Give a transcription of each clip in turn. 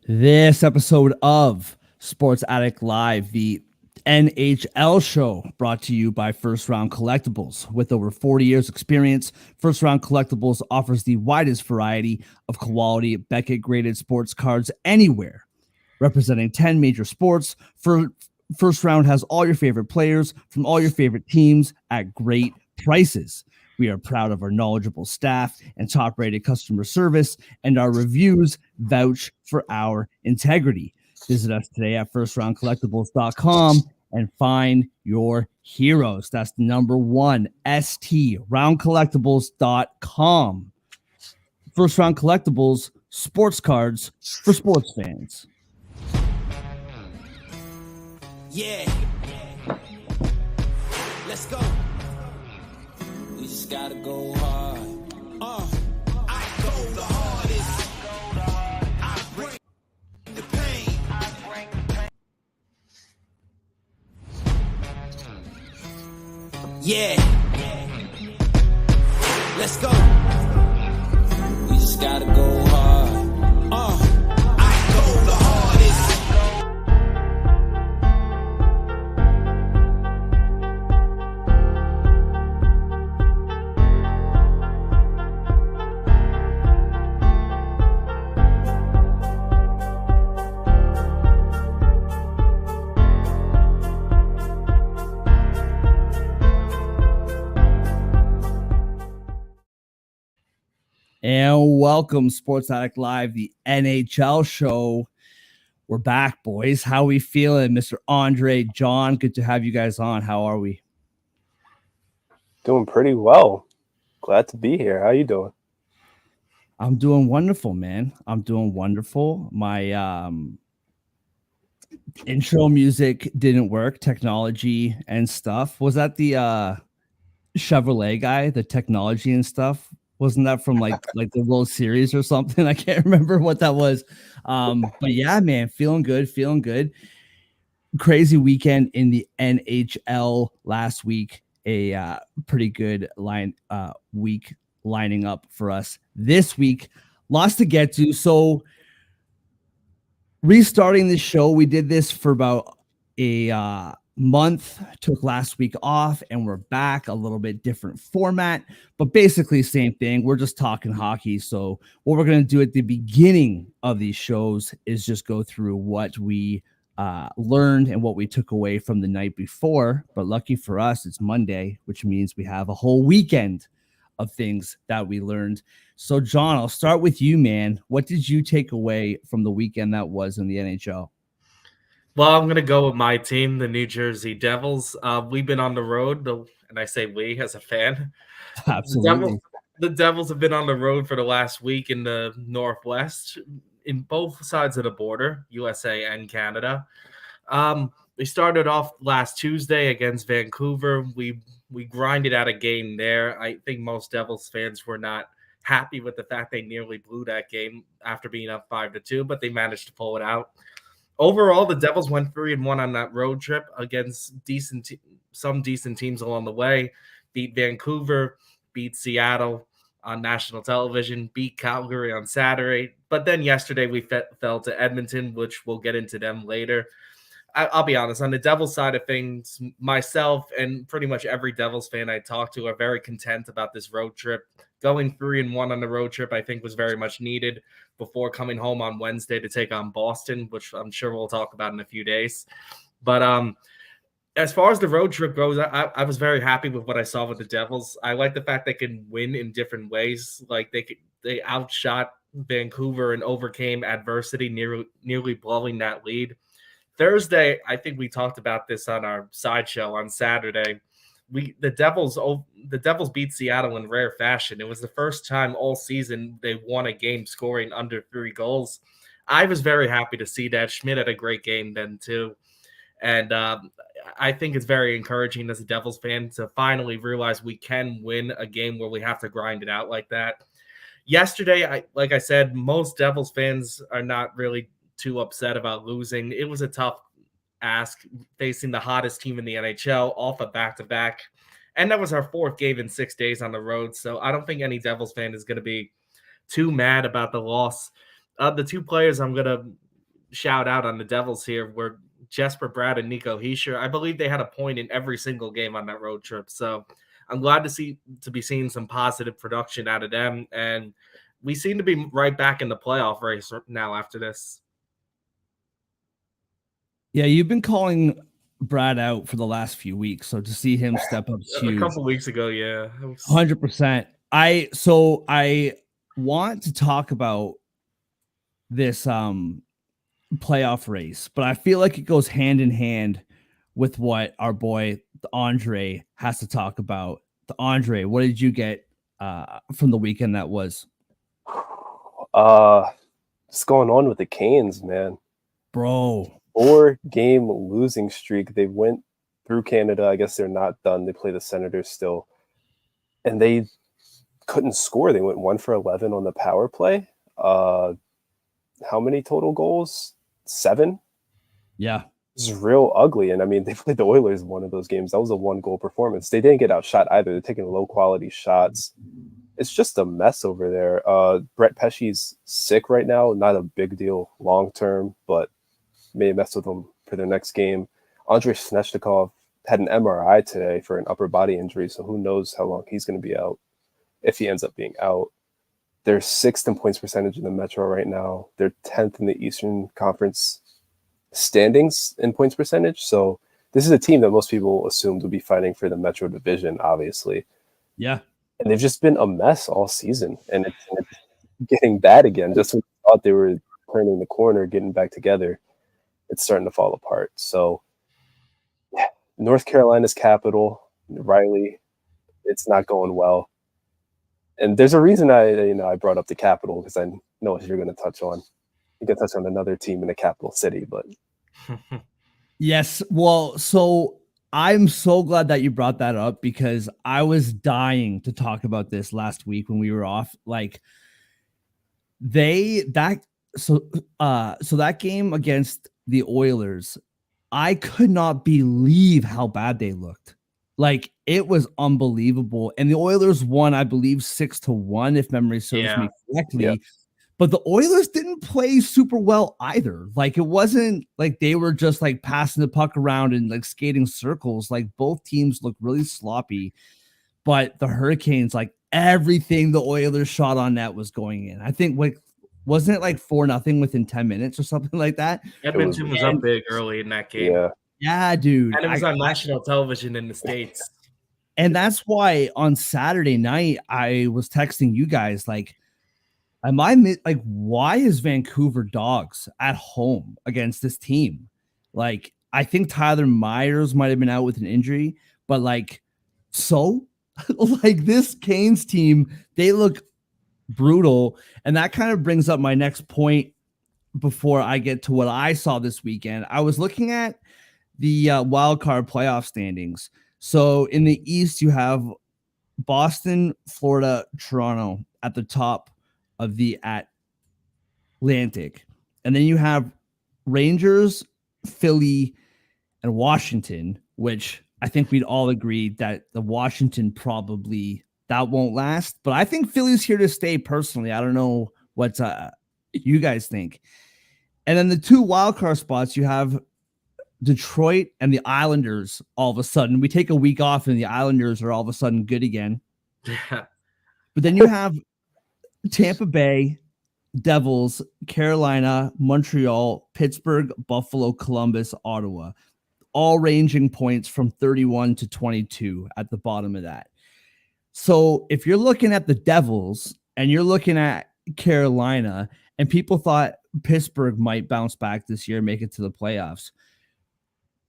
This episode of Sports Addict Live, the NHL show, brought to you by First Round Collectibles. With over 40 years experience, First Round Collectibles offers the widest variety of quality Beckett graded sports cards anywhere. Representing 10 major sports, First Round has all your favorite players from all your favorite teams at great prices. We are proud of our knowledgeable staff and top-rated customer service, and our reviews vouch for our integrity. Visit us today at firstroundcollectibles.com and find your heroes. That's the number one, ST, roundcollectibles.com. First Round Collectibles, sports cards for sports fans. Yeah. Let's go. We just gotta go hard. I go the hardest. I bring the pain. Yeah. Let's go. We just gotta go hard. I go the hardest. And welcome, Sports Addict Live, the NHL show. We're back, boys. How we feeling, Mr. Andre, John? Good to have you guys on. How are we? Doing pretty well. Glad to be here. How you doing? I'm doing wonderful, man. I'm doing wonderful. My intro music didn't work, technology and stuff. Was that the Chevrolet guy, the technology and stuff? Wasn't that from like the World Series or something? I can't remember what that was. But yeah, man, feeling good. Crazy weekend in the NHL last week. A pretty good week lining up for us this week. Lots to get to. So restarting the show, we did this for about a month, took last week off, and we're back. A little bit different format, but basically same thing. We're just talking hockey. So what we're going to do at the beginning of these shows is just go through what we learned and what we took away from the night before. But lucky for us, it's Monday, which means we have a whole weekend of things that we learned. So John, I'll start with you, man. What did you take away from the weekend that was in the NHL? Well, I'm going to go with my team, the New Jersey Devils. We've been on the road, and I say we as a fan. Absolutely. The Devils have been on the road for the last week in the Northwest, in both sides of the border, USA and Canada. We started off last Tuesday against Vancouver. We grinded out a game there. I think most Devils fans were not happy with the fact they nearly blew that game after being up 5-2, but they managed to pull it out. Overall, the Devils went 3-1 on that road trip against some decent teams along the way. Beat Vancouver, beat Seattle on national television, beat Calgary on Saturday. But then yesterday we fell to Edmonton, which we'll get into them later. I'll be honest, on the Devils side of things, myself and pretty much every Devils fan I talk to are very content about this road trip. Going 3-1 on the road trip, I think, was very much needed before coming home on Wednesday to take on Boston, which I'm sure we'll talk about in a few days. But as far as the road trip goes, I was very happy with what I saw with the Devils. I like the fact they can win in different ways. Like they outshot Vancouver and overcame adversity, nearly blowing that lead. Thursday, I think we talked about this on our sideshow on Saturday. The Devils beat Seattle in rare fashion. It was the first time all season they won a game scoring under 3 goals. I was very happy to see that. Schmidt had a great game then too. And I think it's very encouraging as a Devils fan to finally realize we can win a game where we have to grind it out like that. Yesterday, like I said, most Devils fans are not really too upset about losing. It was a tough ask facing the hottest team in the NHL off a back-to-back. And that was our 4th game in 6 days on the road. So I don't think any Devils fan is going to be too mad about the loss. The 2 players I'm going to shout out on the Devils here were Jesper Bratt and Nico Hischier. I believe they had a point in every single game on that road trip. So I'm glad to be seeing some positive production out of them. And we seem to be right back in the playoff race now after this. Yeah, you've been calling Brad out for the last few weeks, so to see him step up is huge. A couple weeks ago, yeah. 100%. I want to talk about this playoff race, but I feel like it goes hand in hand with what our boy Andre has to talk about. Andre, what did you get from the weekend that was? What's going on with the Canes, man? Bro. 4-game losing streak. They went through Canada. I guess they're not done. They play the Senators still. And they couldn't score. They went 1 for 11 on the power play. How many total goals? 7? Yeah. It's real ugly. And I mean, they played the Oilers in one of those games. That was a 1-goal performance. They didn't get outshot either. They're taking low quality shots. It's just a mess over there. Brett Pesce's sick right now. Not a big deal long term, but may mess with him for the next game. Andrei Svechnikov had an MRI today for an upper body injury, so who knows how long he's going to be out, if he ends up being out. They're 6th in points percentage in the Metro right now. They're 10th in the Eastern Conference standings in points percentage. So this is a team that most people assumed would be fighting for the Metro division, obviously. Yeah. And they've just been a mess all season. And it's getting bad again. Just when we thought they were turning the corner, getting back together, it's starting to fall apart. So yeah, North Carolina's capital, Riley, it's not going well. And there's a reason I brought up the capital, because I know what you're going to touch on. You can touch on another team in the capital city, but yes. Well, so I'm so glad that you brought that up, because I was dying to talk about this last week when we were off. Like so that game against the Oilers, I could not believe how bad they looked. Like, it was unbelievable. And the Oilers won, I believe, 6-1, if memory serves me correctly. Yeah. But the Oilers didn't play super well either. Like, it wasn't like they were just like passing the puck around and like skating circles. Like, both teams looked really sloppy. But the Hurricanes, like, everything the Oilers shot on net was going in. I think, like, wasn't it like 4-0 within 10 minutes or something like that? Edmonton was up big early in that game. Yeah, dude. And it was on national television in the States. And that's why on Saturday night, I was texting you guys, like, why is Vancouver Dogs at home against this team? Like, I think Tyler Myers might have been out with an injury, but like, so like, this Canes team, they look brutal. And that kind of brings up my next point before I get to what I saw this weekend. I was looking at the wild card playoff standings. So in the East, you have Boston, Florida, Toronto at the top of the Atlantic. And then you have Rangers, Philly, and Washington, which I think we'd all agree that the Washington probably that won't last. But I think Philly's here to stay personally. I don't know what you guys think. And then the 2 wildcard spots, you have Detroit and the Islanders. All of a sudden, we take a week off and the Islanders are all of a sudden good again. Yeah. But then you have Tampa Bay, Devils, Carolina, Montreal, Pittsburgh, Buffalo, Columbus, Ottawa, all ranging points from 31 to 22 at the bottom of that. So if you're looking at the Devils and you're looking at Carolina, and people thought Pittsburgh might bounce back this year, make it to the playoffs,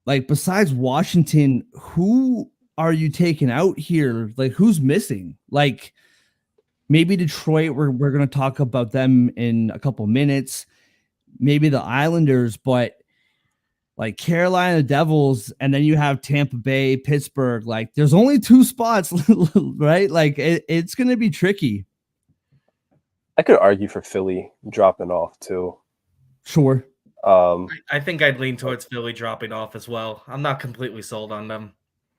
like, besides Washington, who are you taking out here? Like, who's missing? Like, maybe Detroit, we're going to talk about them in a couple minutes. Maybe the Islanders, but like Carolina Devils, and then you have Tampa Bay, Pittsburgh. Like, there's only 2 spots, right? Like, it's going to be tricky. I could argue for Philly dropping off too. Sure. I think I'd lean towards Philly dropping off as well. I'm not completely sold on them.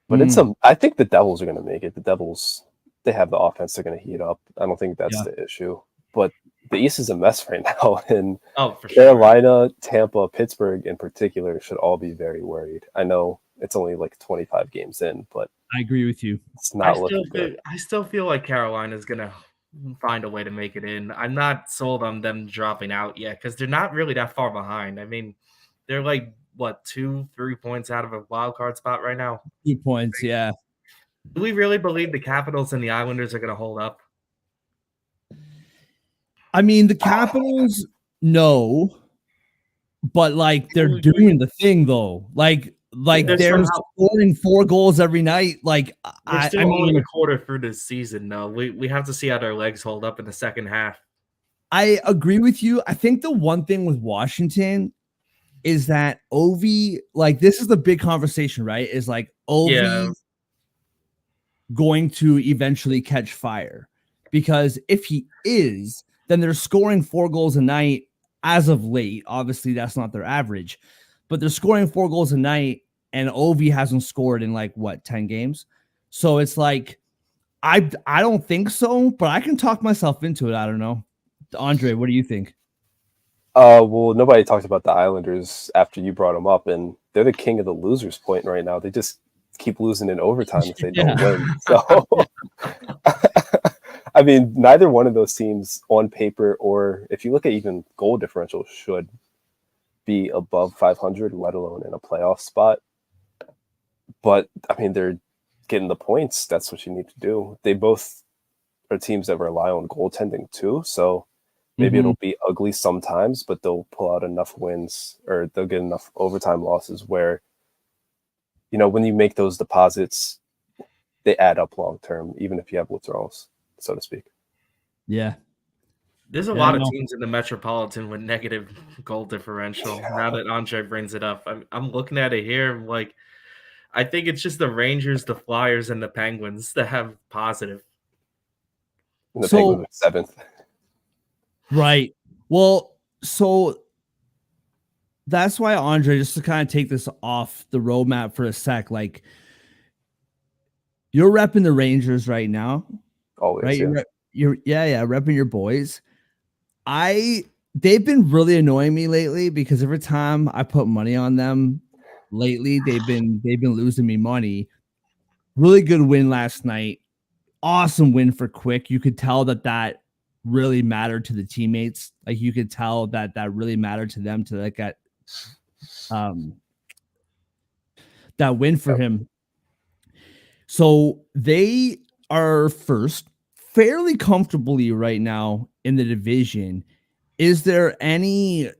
But I think the Devils are going to make it. The Devils, they have the offense. They're going to heat up. I don't think that's the issue. But the East is a mess right now, and Oh, for sure. Carolina, Tampa, Pittsburgh in particular should all be very worried. I know it's only like 25 games in, but I agree with you. it's not looking good. I still feel like Carolina's gonna find a way to make it in. I'm not sold on them dropping out yet because they're not really that far behind. I mean, they're like what 2-3 points out of a wild card spot right now. 2 points, yeah. Do we really believe the Capitals and the Islanders are gonna hold up? I mean, the Capitals, no, but like they're doing the thing though. Like they're scoring 4 goals every night. Like We're I still mean, only a quarter through this season, though. We have to see how their legs hold up in the second half. I agree with you. I think the one thing with Washington is that Ovi, like this is the big conversation, right? Is like Ovi going to eventually catch fire? Because if he is, then they're scoring 4 goals a night as of late. Obviously, that's not their average, but they're scoring 4 goals a night, and Ovi hasn't scored in like what 10 games. So it's like I don't think so, but I can talk myself into it. I don't know. Andre, what do you think? Well, nobody talked about the Islanders after you brought them up, and they're the king of the losers point right now. They just keep losing in overtime if they don't win. So, I mean, neither one of those teams on paper, or if you look at even goal differential, should be above 500, let alone in a playoff spot. But I mean, they're getting the points. That's what you need to do. They both are teams that rely on goaltending too. So maybe it'll be ugly sometimes, but they'll pull out enough wins, or they'll get enough overtime losses where, you know, when you make those deposits, they add up long term, even if you have withdrawals, so to speak. Yeah. There's a lot of teams in the Metropolitan with negative goal differential. Yeah. Now that Andre brings it up, I'm looking at it here. Like, I think it's just the Rangers, the Flyers, and the Penguins that have positive. And the Penguins are 7th. Right. Well, so that's why, Andre, just to kind of take this off the roadmap for a sec, like you're repping the Rangers right now. Always, right? You're repping your boys. They've been really annoying me lately because every time I put money on them lately, they've been losing me money. Really good win last night. Awesome win for Quick. You could tell that really mattered to the teammates. Like you could tell that really mattered to them to like get that win for him. So they are first fairly comfortably right now in the division. Is there any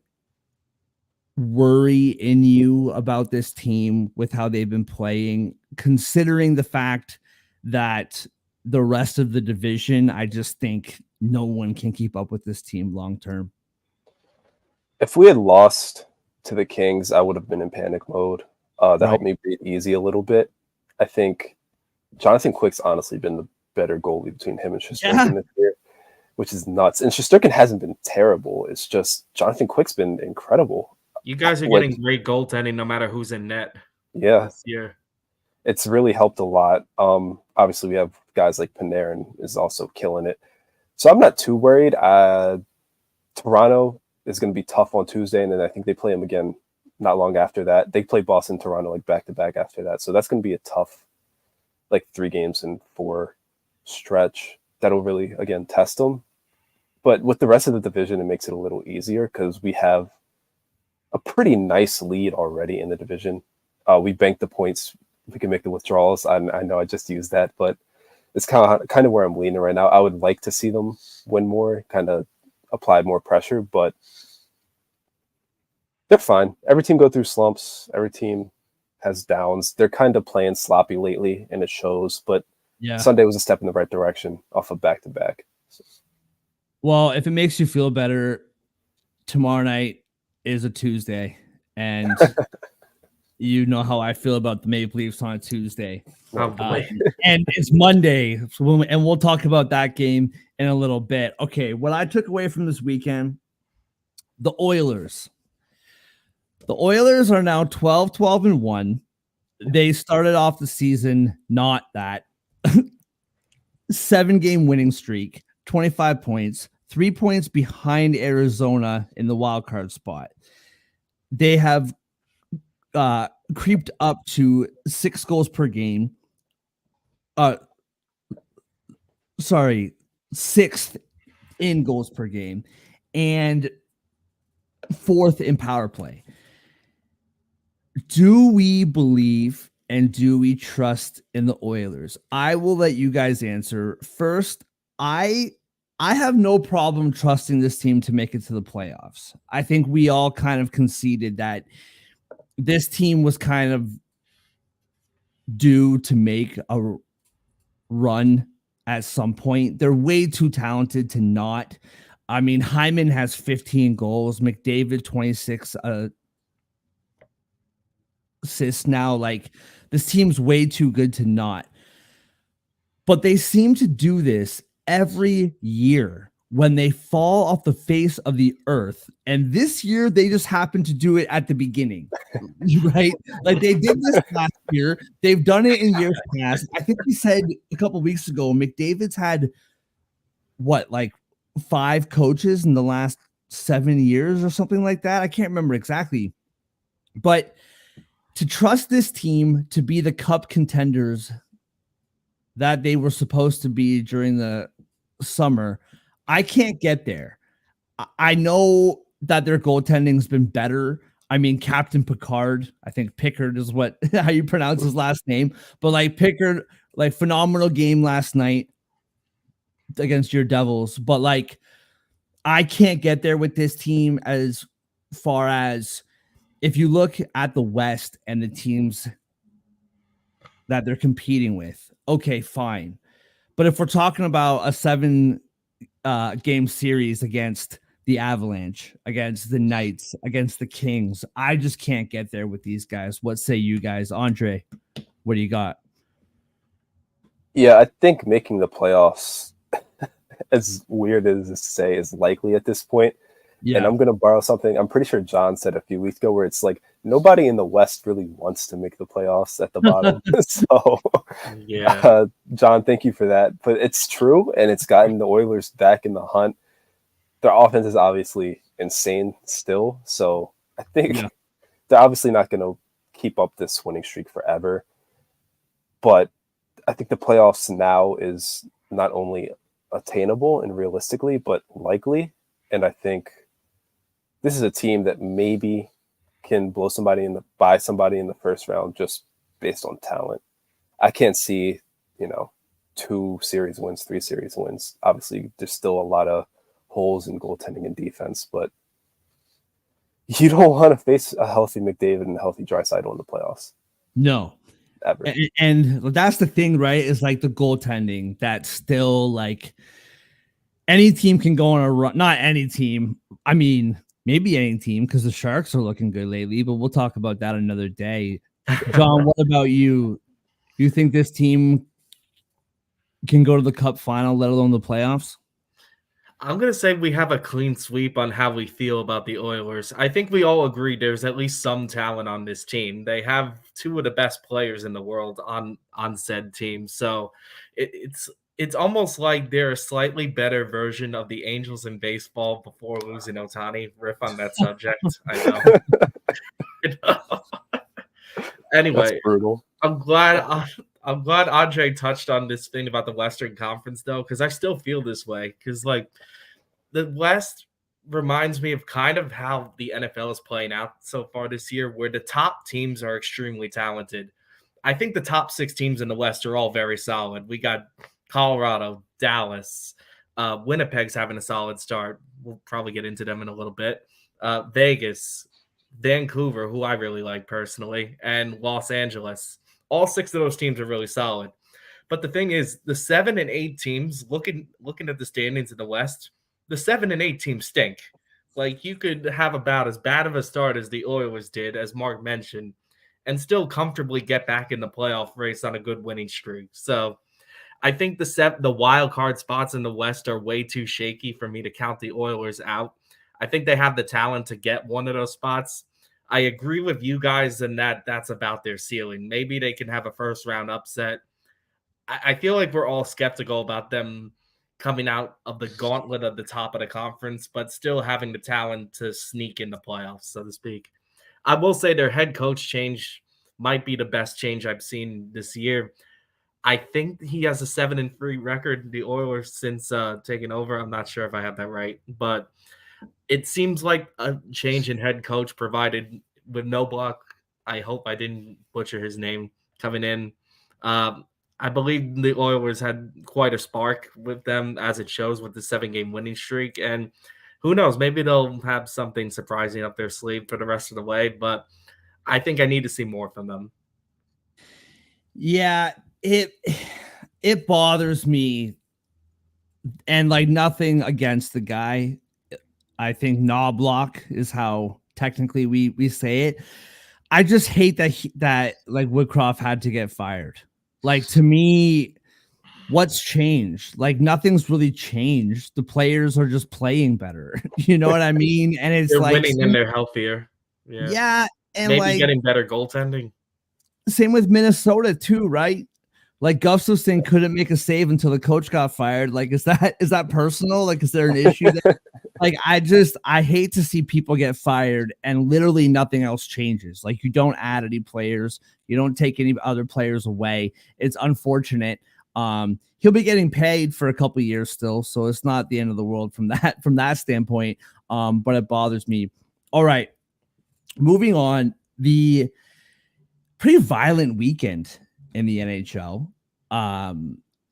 worry in you about this team with how they've been playing, considering the fact that the rest of the division, I just think no one can keep up with this team long term? If we had lost to the Kings, I would have been in panic mode. That helped me breathe easy a little bit. I think Jonathan Quick's honestly been the better goalie between him and Shesterkin this year, which is nuts. And Shesterkin hasn't been terrible. It's just Jonathan Quick's been incredible. You guys are getting great goaltending no matter who's in net. Yeah. This year. It's really helped a lot. Obviously, we have guys like Panarin is also killing it. So I'm not too worried. Toronto is going to be tough on Tuesday, and then I think they play them again not long after that. They play Boston, Toronto like back-to-back after that. So that's going to be a tough, like 3 games in 4 stretch. That'll really, again, test them. But with the rest of the division, it makes it a little easier because we have a pretty nice lead already in the division. We bank the points. We can make the withdrawals. I know I just used that, but it's kind of where I'm leaning right now. I would like to see them win more, kind of apply more pressure, but they're fine. Every team go through slumps. Every team has downs. They're kind of playing sloppy lately, and it shows. But Sunday was a step in the right direction off of back-to-back. So. Well, if it makes you feel better, tomorrow night is a Tuesday, and you know how I feel about the Maple Leafs on a Tuesday. And it's Monday, and we'll talk about that game in a little bit. Okay, what I took away from this weekend, the Oilers. The Oilers are now 12-12-1. They started off the season not that. 7-game winning streak, 25 points, 3 points behind Arizona in the wild card spot. They have creeped up to 6 goals per game. Sixth in goals per game and 4th in power play. Do we believe and do we trust in the Oilers? I will let you guys answer. First, I have no problem trusting this team to make it to the playoffs. I think we all kind of conceded that this team was kind of due to make a run at some point. They're way too talented to not. I mean, Hyman has 15 goals, McDavid 26 assists now. Like, this team's way too good to not. But they seem to do this every year when they fall off the face of the earth. And this year, they just happen to do it at the beginning, right? Like, they did this last year. They've done it in years past. I think we said a couple weeks ago, McDavid's had, what, like 5 coaches in the last 7 years or something like that? I can't remember exactly. But to trust this team to be the cup contenders that they were supposed to be during the summer, I can't get there. I know that their goaltending has been better. I mean, Captain Picard, I think Pickard is what how you pronounce his last name, but like Pickard, like phenomenal game last night against your Devils. But like, I can't get there with this team as far as if you look at the West and the teams that they're competing with. Okay, fine. But if we're talking about a 7 game series against the Avalanche, against the Knights, against the Kings, I just can't get there with these guys. What say you guys? Andre, what do you got? Yeah, I think making the playoffs, as weird as to say, is likely at this point. Yeah. And I'm going to borrow something I'm pretty sure John said a few weeks ago, where it's like nobody in the West really wants to make the playoffs at the bottom. So, Yeah. John, thank you for that. But it's true, and it's gotten the Oilers back in the hunt. Their offense is obviously insane still. So I think they're obviously not going to keep up this winning streak forever. But I think the playoffs now is not only attainable and realistically, but likely. And I think this is a team that maybe can blow somebody by somebody in the first round just based on talent. I can't see, 2 series wins, 3 series wins. Obviously, there's still a lot of holes in goaltending and defense, but you don't want to face a healthy McDavid and a healthy Draisaitl in the playoffs. No. Ever. And that's the thing, right? Is like the goaltending that's still like any team can go on a run. Not any team. I mean, maybe any team, because the Sharks are looking good lately, but we'll talk about that another day. John, what about you? Do you think this team can go to the Cup final, let alone the playoffs? I'm going to say we have a clean sweep on how we feel about the Oilers. I think we all agree there's at least some talent on this team. They have 2 of the best players in the world on said team. So it's almost like they're a slightly better version of the Angels in baseball before losing Ohtani. Riff on that subject. I know. Anyway, that's brutal. I'm glad Andre touched on this thing about the Western Conference, though, because I still feel this way. Because, like, the West reminds me of kind of how the NFL is playing out so far this year, where the top teams are extremely talented. I think the top 6 teams in the West are all very solid. We got Colorado, Dallas, Winnipeg's having a solid start. We'll probably get into them in a little bit. Vegas, Vancouver, who I really like personally, and Los Angeles. All 6 of those teams are really solid. But the thing is, the 7 and 8 teams, looking at the standings in the West, the 7 and 8 teams stink. Like, you could have about as bad of a start as the Oilers did, as Mark mentioned, and still comfortably get back in the playoff race on a good winning streak. So I think the wild card spots in the West are way too shaky for me to count the Oilers out. I think they have the talent to get one of those spots. I agree with you guys in that's about their ceiling. Maybe they can have a first round upset. I feel like we're all skeptical about them coming out of the gauntlet at the top of the conference, but still having the talent to sneak in the playoffs, so to speak. I will say their head coach change might be the best change I've seen this year. I think he has a 7-3 record, the Oilers, since taking over. I'm not sure if I have that right, but it seems like a change in head coach provided with no block. I hope I didn't butcher his name coming in. I believe the Oilers had quite a spark with them, as it shows with the 7-game winning streak. And who knows, maybe they'll have something surprising up their sleeve for the rest of the way. But I think I need to see more from them. Yeah, it bothers me, and like nothing against the guy. I think Knobloch is how technically we say it. I just hate that like Woodcroft had to get fired. Like, to me, what's changed? Like, nothing's really changed. The players are just playing better. You know what I mean? And it's They're like winning and they're healthier. Yeah, and maybe like getting better goaltending. same with Minnesota too, right? Like, Gustafson couldn't make a save until the coach got fired. Like, is that personal? Like, is there an issue there? Like, I hate to see people get fired and literally nothing else changes. Like, you don't add any players, you don't take any other players away. It's unfortunate. He'll be getting paid for a couple of years still, so it's not the end of the world from that standpoint. But it bothers me. All right, moving on. The pretty violent weekend in the NHL.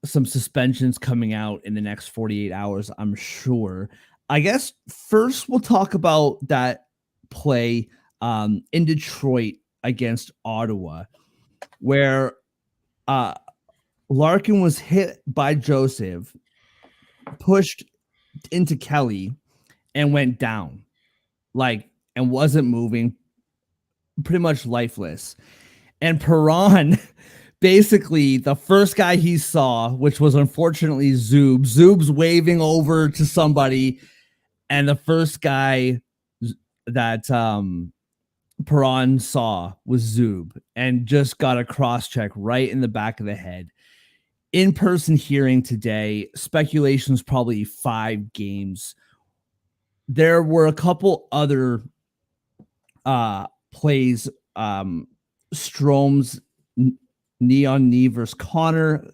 Some suspensions coming out in the next 48 hours, I'm sure. I guess first we'll talk about that play in Detroit against Ottawa, where Larkin was hit by Joseph, pushed into Kelly, and went down, and wasn't moving, pretty much lifeless. And Perron, basically, the first guy he saw, which was unfortunately Zub's waving over to somebody, and the first guy that Perron saw was Zub, and just got a cross check right in the back of the head. In-person hearing today, speculation's probably 5 games. There were a couple other plays. Strome's knee on knee versus Connor,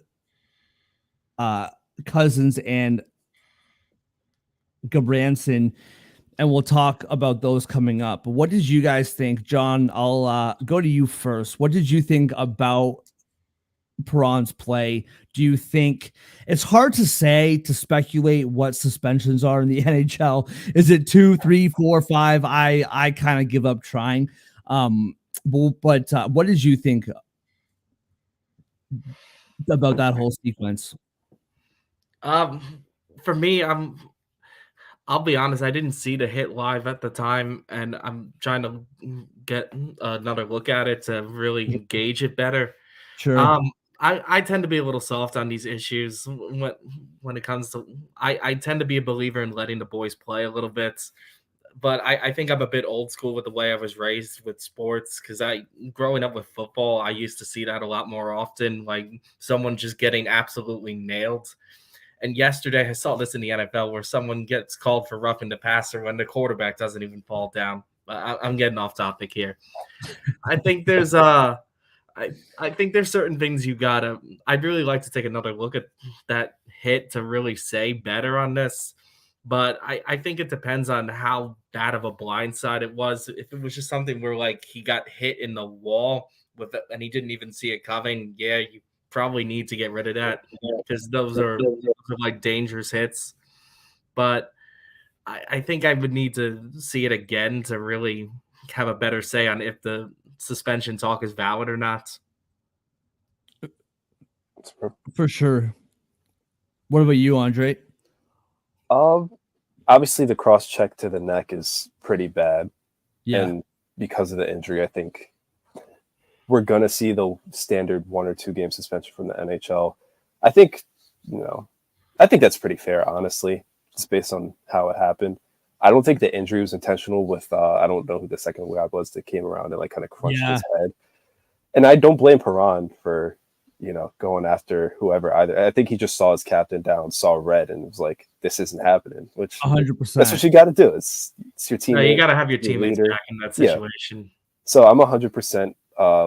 Cousins and Gabranson, and we'll talk about those coming up. But what did you guys think? John, I'll go to you first. What did you think about Perron's play? Do you think it's hard to say, to speculate what suspensions are in the NHL? Is it 2, 3, 4, 5? I kind of give up trying. But what did you think about that whole sequence? For me, I'll be honest, I didn't see the hit live at the time, and I'm trying to get another look at it to really gauge it better. Sure. I tend to be a little soft on these issues when it comes to I tend to be a believer in letting the boys play a little bit. But I think I'm a bit old school with the way I was raised with sports, because growing up with football, I used to see that a lot more often, like someone just getting absolutely nailed. And yesterday I saw this in the NFL where someone gets called for roughing the passer when the quarterback doesn't even fall down. I'm getting off topic here. I think there's I think there's certain things I'd really like to take another look at that hit to really say better on this. But I think it depends on how bad of a blindside it was. If it was just something where like he got hit in the wall with it and he didn't even see it coming, yeah, you probably need to get rid of that, because those are like dangerous hits. But I think I would need to see it again to really have a better say on if the suspension talk is valid or not. For sure. What about you, Andre? Obviously the cross check to the neck is pretty bad. Yeah. And because of the injury, I think we're going to see the standard 1 or 2 game suspension from the NHL. I think that's pretty fair, honestly, just based on how it happened. I don't think the injury was intentional with, I don't know who the second guy was that came around and like kind of crunched his head. And I don't blame Perron for going after whoever. Either I think he just saw his captain down, saw red, and was like, "This isn't happening." Which 100%. that's what you got to do. It's your teammate. No, you got to have your your teammates leader. back in that situation. So I'm 100%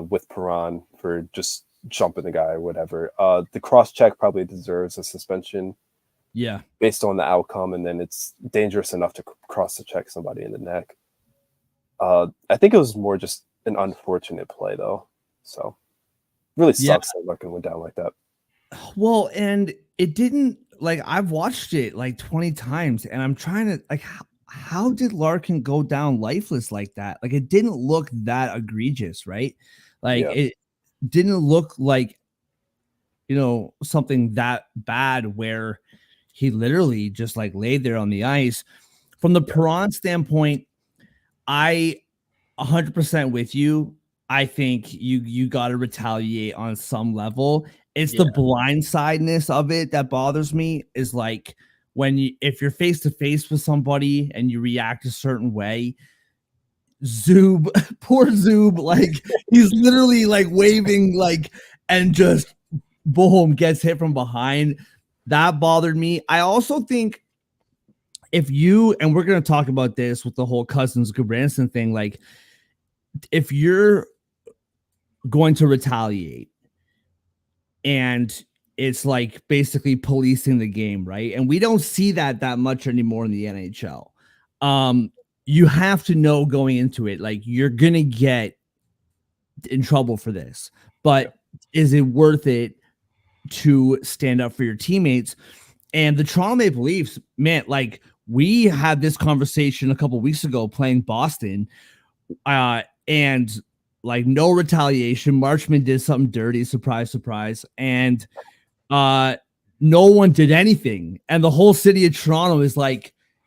with Perron for just jumping the guy or whatever. The cross check probably deserves a suspension. Yeah. Based on the outcome, and then it's dangerous enough to cross to check somebody in the neck. I think it was more just an unfortunate play, though. So really sucks that Larkin went down like that. Well, and it didn't I've watched it like 20 times, and I'm trying to how did Larkin go down lifeless like that? Like, it didn't look that egregious, right? It didn't look like something that bad where he literally just laid there on the ice. From the Perron standpoint, I 100% with you. I think you got to retaliate on some level. It's the blindsidedness of it that bothers me. Is if you're face to face with somebody and you react a certain way. Zub, poor Zub, he's literally waving and just boom, gets hit from behind. That bothered me. I also think and we're going to talk about this with the whole Cousins Goodbranson thing, if you're going to retaliate and it's basically policing the game, right? And we don't see that much anymore in the NHL. You have to know going into it, you're going to get in trouble for this, but is it worth it to stand up for your teammates? And the Toronto Maple Leafs, man, we had this conversation a couple weeks ago playing Boston, and no retaliation. Marchman did something dirty, surprise, surprise, and no one did anything. And the whole city of Toronto is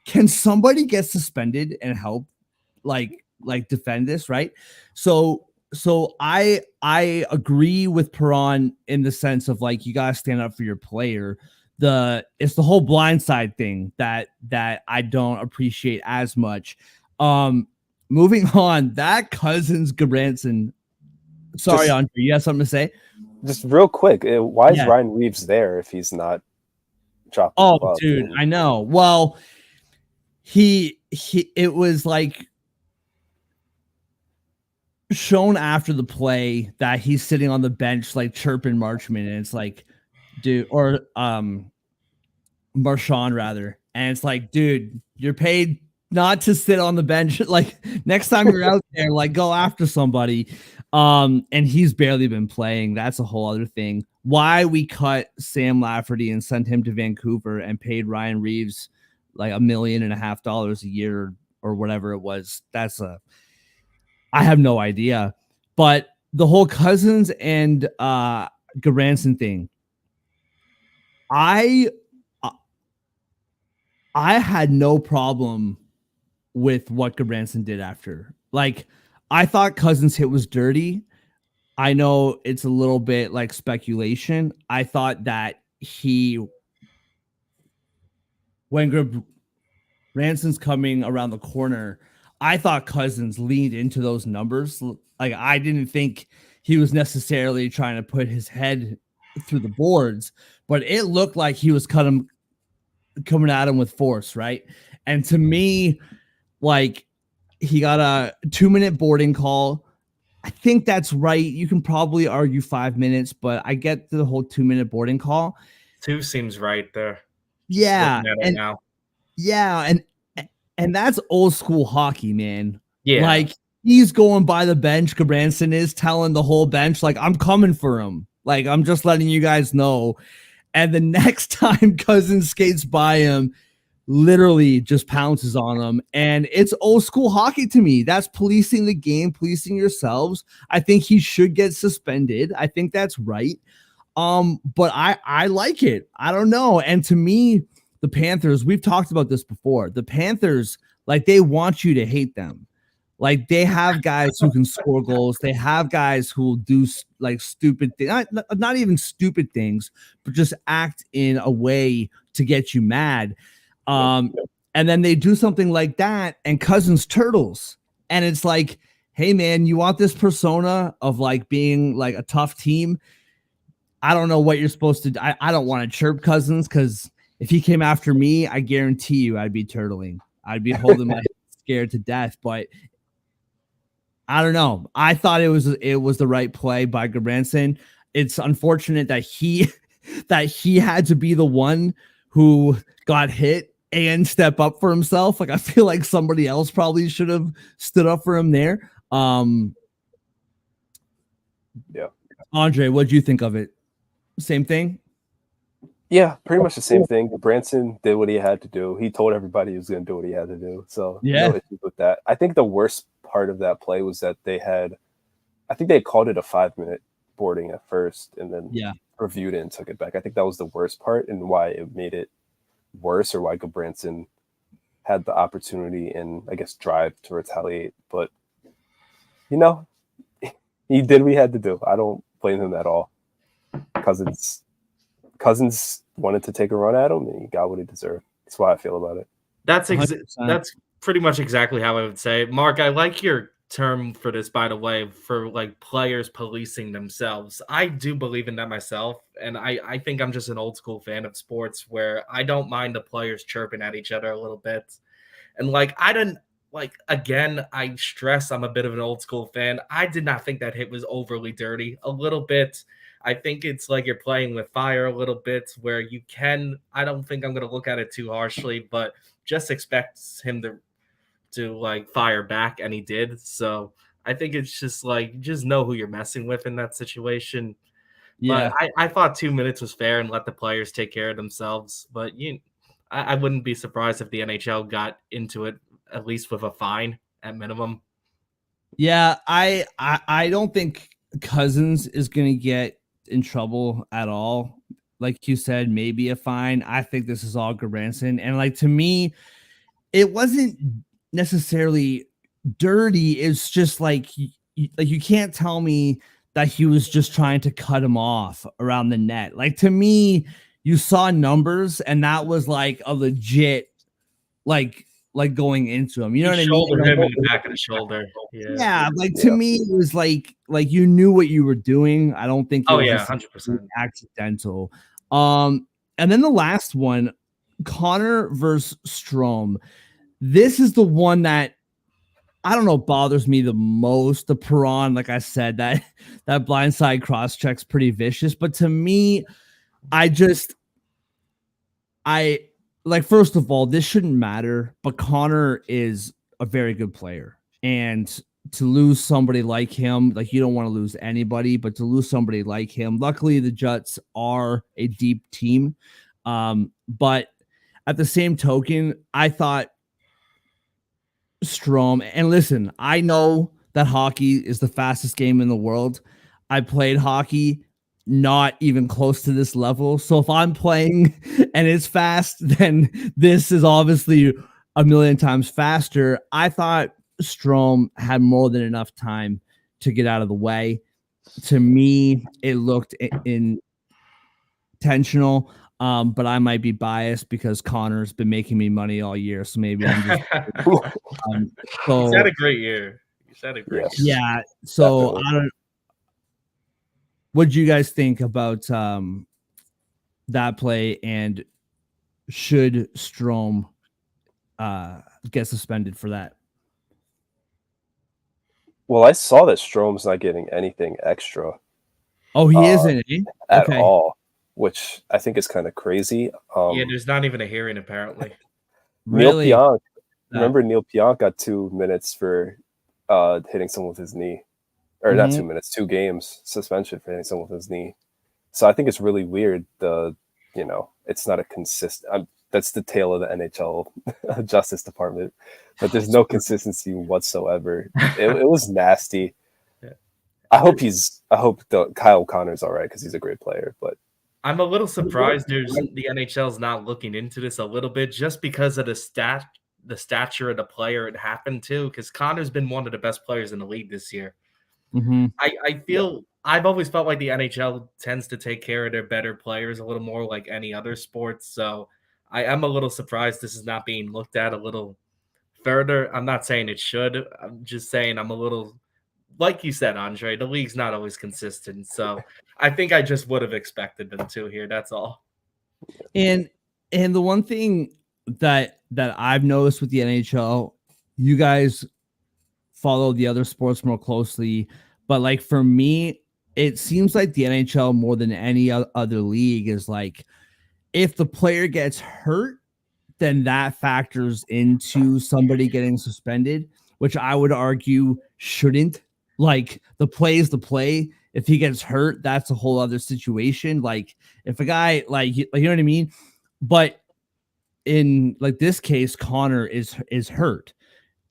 can somebody get suspended and help defend this, right? So I agree with Perron in the sense of you gotta stand up for your player. It's the whole blindside thing that I don't appreciate as much. Moving on, that Cousins Goodbranson. Sorry, Andre, you have something to say? Just real quick, why is Ryan Reeves there if he's not dropping? Oh, dude, I know. Well, it was shown after the play that he's sitting on the bench chirping Marchman, and it's dude, or Marchand rather, and it's dude, you're paid not to sit on the bench. Next time you're out there, go after somebody. And he's barely been playing. That's a whole other thing. Why we cut Sam Lafferty and sent him to Vancouver and paid Ryan Reeves $1.5 million a year or whatever it was. I have no idea. But the whole Cousins and Goodbranson thing, I had no problem with what Goodbranson did after. I thought Cousins' hit was dirty. I know it's a little bit speculation. I thought that when Goodbranson's coming around the corner, I thought Cousins leaned into those numbers. I didn't think he was necessarily trying to put his head through the boards, but it looked like he was coming at him with force, right? And to me, he got a 2-minute boarding call. I think that's right. You can probably argue 5 minutes, but I get the whole 2-minute boarding call. 2 seems right there. Yeah. And that's old school hockey, man. Yeah. He's going by the bench. Goodbranson is telling the whole bench, I'm coming for him. I'm just letting you guys know. And the next time Cousins skates by him, literally just pounces on him. And it's old school hockey to me. That's policing the game, policing yourselves. I think he should get suspended. I think that's right. But I like it. I don't know. And to me, the Panthers, we've talked about this before. The Panthers, they want you to hate them. They have guys who can score goals. They have guys who will do stupid things, not even stupid things, but just act in a way to get you mad. And then they do something like that, and Cousins turtles, and it's hey man, you want this persona of being a tough team? I don't know what you're supposed to do. I don't want to chirp Cousins because if he came after me, I guarantee you I'd be turtling. I'd be holding my head scared to death. But I don't know. I thought it was the right play by Gabranson. It's unfortunate that he had to be the one who got hit and step up for himself. Like I feel like somebody else probably should have stood up for him there. Yeah. Andre, what do you think of it? Same thing? Yeah, pretty much the same thing. Branson did what he had to do. He told everybody he was going to do what he had to do. So Yeah. no issues with that. I think the worst part of that play was that I think they called it a 5-minute boarding at first and then reviewed it and took it back. I think that was the worst part and why it made it worse, or why Branson had the opportunity and I guess drive to retaliate. But, you know, he did what he had to do. I don't blame him at all. Cousins wanted to take a run at him and he got what he deserved. That's why I feel about it. That's pretty much exactly how I would say it. Mark, I like your term for this, by the way, for like players policing themselves. I do believe in that myself, and I think I'm just an old school fan of sports where I don't mind the players chirping at each other a little bit. And like again, I stress I'm a bit of an old school fan. I did not think that hit was overly dirty. A little bit. I think it's like you're playing with fire a little bit where you can. I don't think I'm going to look at it too harshly, but just expects him to like fire back, and he did. So I think it's just like just know who you're messing with in that situation. Yeah. But I thought 2 minutes was fair and let the players take care of themselves. But I wouldn't be surprised if the NHL got into it at least with a fine at minimum. Yeah, I don't think Cousins is going to get in trouble at all. Like you said, maybe a fine. I think this is all Gabranson. And like to me, it wasn't necessarily dirty. It's just like you can't tell me that he was just trying to cut him off around the net. Like to me, you saw numbers and that was like a legit like going into him. You know what I mean? Shoulder him in the back of the shoulder. Yeah, like to me, it was like you knew what you were doing. I don't think it was 100% accidental. And then the last one, Connor versus Strome. This is the one that I don't know bothers me the most. The Perron, like I said, that blindside cross check's pretty vicious. But to me, I like, first of all, this shouldn't matter, but Connor is a very good player. And to lose somebody like him, like you don't want to lose anybody, but to lose somebody like him, luckily the Jets are a deep team. But at the same token, I thought Strome, and listen, I know that hockey is the fastest game in the world. I played hockey not even close to this level. So if I'm playing and it's fast, then this is obviously a million times faster. I thought Strome had more than enough time to get out of the way. To me, it looked intentional, but I might be biased because Connor's been making me money all year. So maybe I'm just he's had a great year. Yeah. So definitely. I don't. What do you guys think about that play, and should Strome get suspended for that? Well, I saw that Strome's not getting anything extra. Oh, he isn't at all, which I think is kind of crazy. There's not even a hearing apparently. Really? Neil Pionk, remember Neil Pionk got 2 minutes for hitting someone with his knee. Or not 2 minutes, 2 games suspension for hitting someone with his knee. So I think it's really weird. It's not a consistent. That's the tale of the NHL Justice Department, but there's no consistency whatsoever. It was nasty. Yeah. I hope Kyle Connor's all right because he's a great player. But I'm a little surprised the NHL's not looking into this a little bit just because of the stature of the player it happened to. Because Connor's been one of the best players in the league this year. Mm-hmm. I feel I've always felt like the NHL tends to take care of their better players a little more like any other sports. So I am a little surprised this is not being looked at a little further. I'm not saying it should. I'm just saying I'm a little like you said, Andre, the league's not always consistent. So I think I just would have expected them to here. That's all. And the one thing that I've noticed with the NHL, you guys follow the other sports more closely, but like for me, it seems like the NHL more than any other league is like, if the player gets hurt, then that factors into somebody getting suspended, which I would argue shouldn't. Like, the play is the play. If he gets hurt, that's a whole other situation. Like, if a guy, like you know what I mean? But in like this case, Connor is hurt.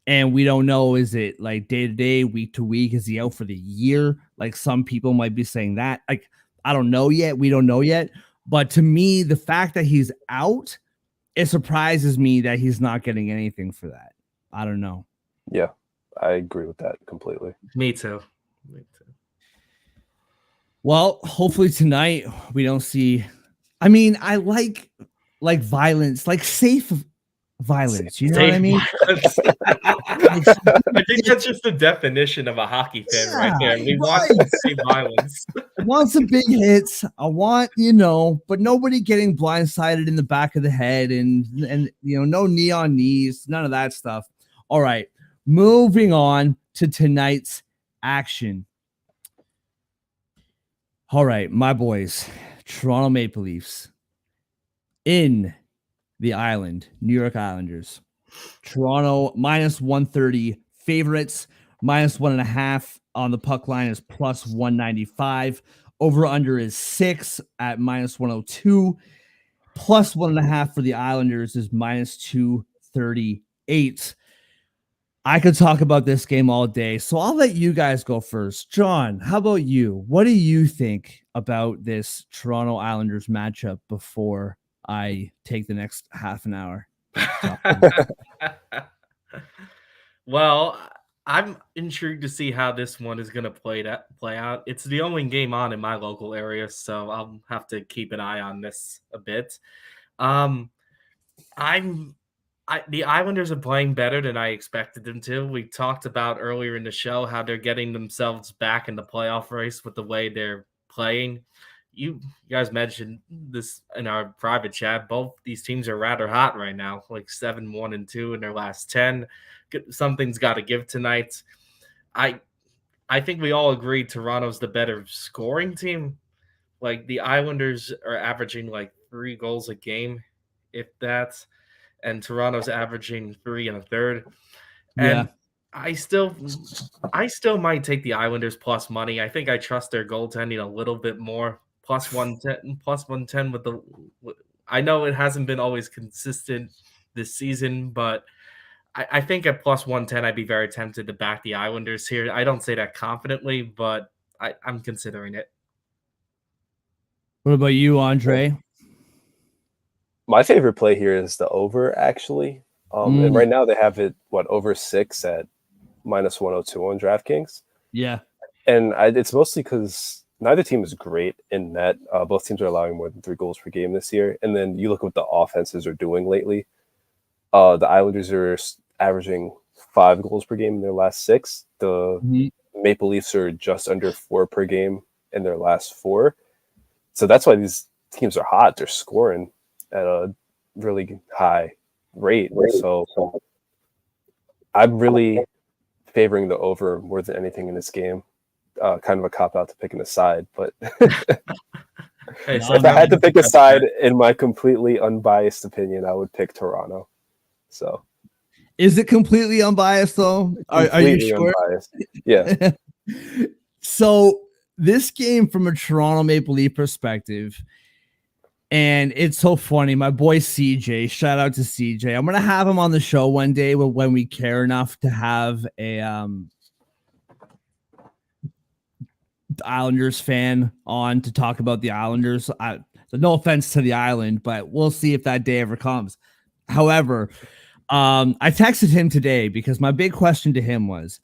And we don't know, is it like day to day, week to week? Is he out for the year? Like, some people might be saying that. Like, I don't know yet. We don't know yet. But to me, the fact that he's out, it surprises me that he's not getting anything for that. I don't know. Yeah, I agree with that completely. Me too. Well, hopefully tonight we don't see. I mean, I like violence, like safe violence. You know what I mean? I think that's just the definition of a hockey fan right there. We want to see violence. I want some big hits. I want, but nobody getting blindsided in the back of the head and no knee on knees, none of that stuff. All right, moving on to tonight's action. All right, my boys, Toronto Maple Leafs in the Island, New York Islanders. Toronto minus 130 favorites, minus 1.5 on the puck line is plus 195. Over under is 6 at minus 102. Plus 1.5 for the Islanders is minus 238. I could talk about this game all day, so I'll let you guys go first. John, how about you? What do you think about this Toronto Islanders matchup before I take the next half an hour? Well, I'm intrigued to see how this one is going to play out. It's the only game on in my local area, so I'll have to keep an eye on this a bit. The Islanders are playing better than I expected them to. We talked about earlier in the show how they're getting themselves back in the playoff race with the way they're playing. You guys mentioned this in our private chat. Both these teams are rather hot right now, like 7-1-2 in their last 10. Something's got to give tonight. I think we all agree Toronto's the better scoring team. Like, the Islanders are averaging like 3 goals a game, if that's, and Toronto's averaging 3 1/3. And I still might take the Islanders plus money. I think I trust their goaltending a little bit more. Plus 110 with the. I know it hasn't been always consistent this season, but I think at plus 110, I'd be very tempted to back the Islanders here. I don't say that confidently, but I'm considering it. What about you, Andre? My favorite play here is the over, actually. And right now they have it, over 6 at minus 102 on DraftKings. Yeah. And it's mostly because neither team is great in net. Both teams are allowing more than 3 goals per game this year. And then you look at what the offenses are doing lately. The Islanders are averaging 5 goals per game in their last 6. The Maple Leafs are just under 4 per game in their last 4. So that's why these teams are hot. They're scoring at a really high rate. So I'm really favoring the over more than anything in this game. Kind of a cop-out to picking a side, but if I had to pick a side, in my completely unbiased opinion, I would pick Toronto. So, is it completely unbiased though? Are you sure? Unbiased. Yeah. So this game, from a Toronto Maple Leaf perspective, and it's so funny. My boy CJ, shout out to CJ. I'm gonna have him on the show one day when we care enough to have a Islanders fan on to talk about the Islanders. No offense to the Island, but we'll see if that day ever comes. However, I texted him today because my big question to him was,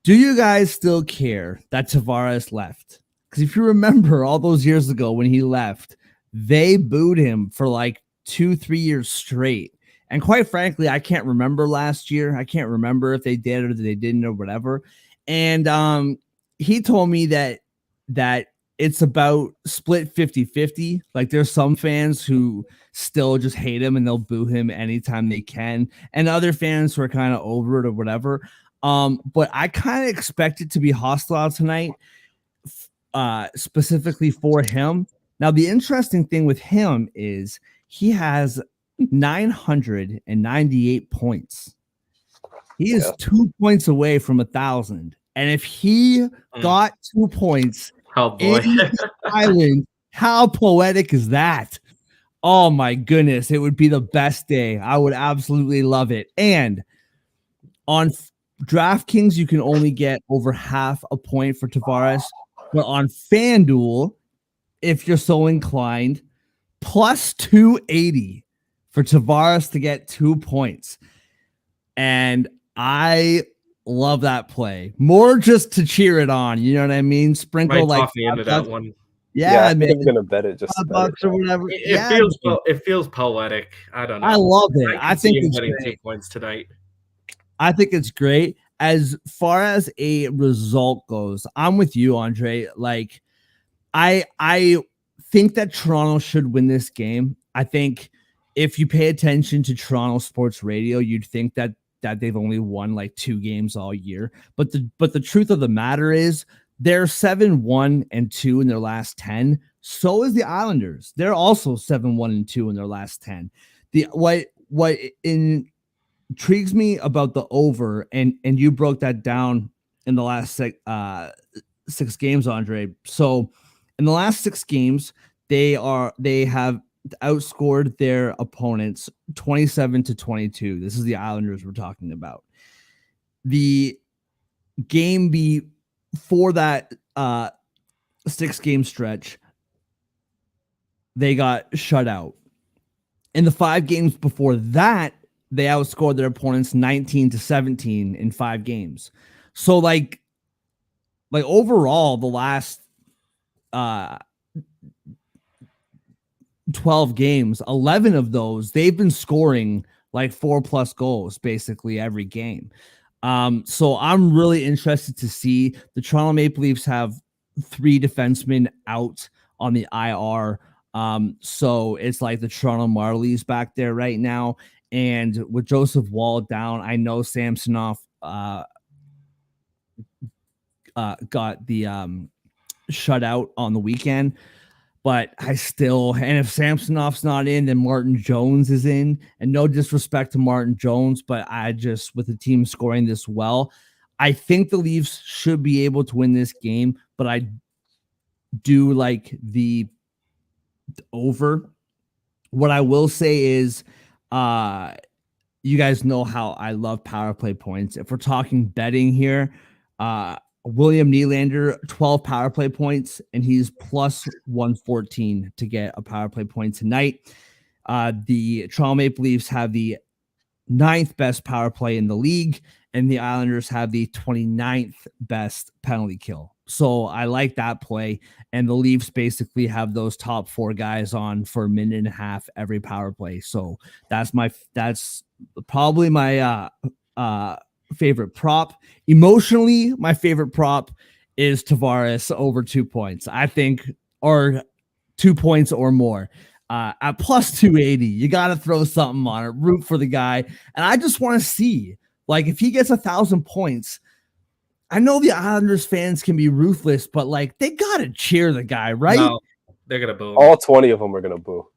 do you guys still care that Tavares left? Because if you remember all those years ago when he left, they booed him for like 2-3 years straight. And quite frankly, I can't remember last year. I can't remember if they did or they didn't or whatever. And he told me that it's about split 50-50. Like there's some fans who still just hate him and they'll boo him anytime they can, and other fans who are kind of over it or whatever. But I kind of expect it to be hostile tonight, specifically for him. Now, the interesting thing with him is he has 998 points. He is 2 points away from 1,000. And if he got 2 points in the island, how poetic is that? Oh my goodness, it would be the best day. I would absolutely love it. And on DraftKings, you can only get over half a point for Tavares, but on FanDuel, if you're so inclined, plus 280 for Tavares to get 2 points. And I love that play. More just to cheer it on. You know what I mean? Sprinkle like into that one. Yeah, I man. think I'm gonna bet it just $5 or whatever. It feels poetic. I don't know. I love it. I think it's getting 2 points tonight. I think it's great. As far as a result goes, I'm with you, Andre. Like, I think that Toronto should win this game. I think if you pay attention to Toronto sports radio, you'd think that they've only won like 2 games all year. But the truth of the matter is they're 7-1-2 in their last 10. So is the Islanders. They're also 7-1-2 in their last 10. What intrigues me about the over, and you broke that down in the last 6 games, Andre. So in the last 6 games, they have outscored their opponents 27-22. This is the Islanders we're talking about. The game before that 6-game stretch, they got shut out. In the 5 games before that, they outscored their opponents 19-17 in 5 games. So like overall, the last 12 games, 11 of those, they've been scoring like 4+ goals basically every game. So I'm really interested to see. The Toronto Maple Leafs have 3 defensemen out on the IR. So it's like the Toronto Marlies back there right now. And with Joseph Wall down, I know Samsonov got the shutout on the weekend. But and if Samsonov's not in, then Martin Jones is in. And no disrespect to Martin Jones, but with the team scoring this well, I think the Leafs should be able to win this game. But I do like the over. What I will say is, you guys know how I love power play points. If we're talking betting here, William Nylander, 12 power play points, and he's plus 114 to get a power play point tonight. The Toronto Maple Leafs have the 9th best power play in the league, and the Islanders have the 29th best penalty kill. So I like that play, and the Leafs basically have those top 4 guys on for a minute and a half every power play. So that's probably my favorite prop. Emotionally, my favorite prop is Tavares over 2 points. I think, or 2 points or more. At plus 280, you got to throw something on it, root for the guy. And I just want to see, like, if he gets 1,000 points, I know the Islanders fans can be ruthless, but like, they got to cheer the guy, right? No, they're going to boo him. All 20 of them are going to boo.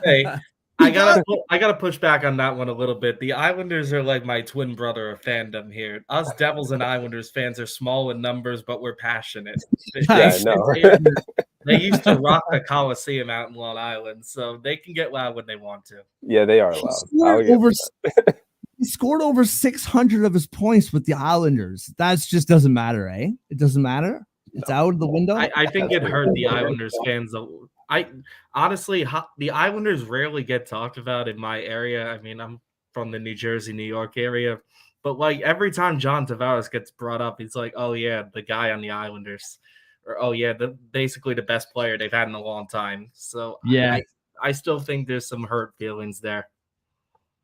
Hey, I gotta push back on that one a little bit. The Islanders are like my twin brother of fandom here. Us Devils and Islanders fans are small in numbers, but we're passionate. Yeah, I know. They used to rock the Coliseum out in Long Island, so they can get loud when they want to. Yeah, they are loud. He scored over 600 of his points with the Islanders. That just doesn't matter, eh? It doesn't matter. It's out of the window. I think it hurt the Islanders fans. Honestly, the Islanders rarely get talked about in my area. I mean, I'm from the New Jersey, New York area, but like every time John Tavares gets brought up, he's like, "Oh yeah, the guy on the Islanders," or "Oh yeah, basically the best player they've had in a long time." So yeah, I still think there's some hurt feelings there.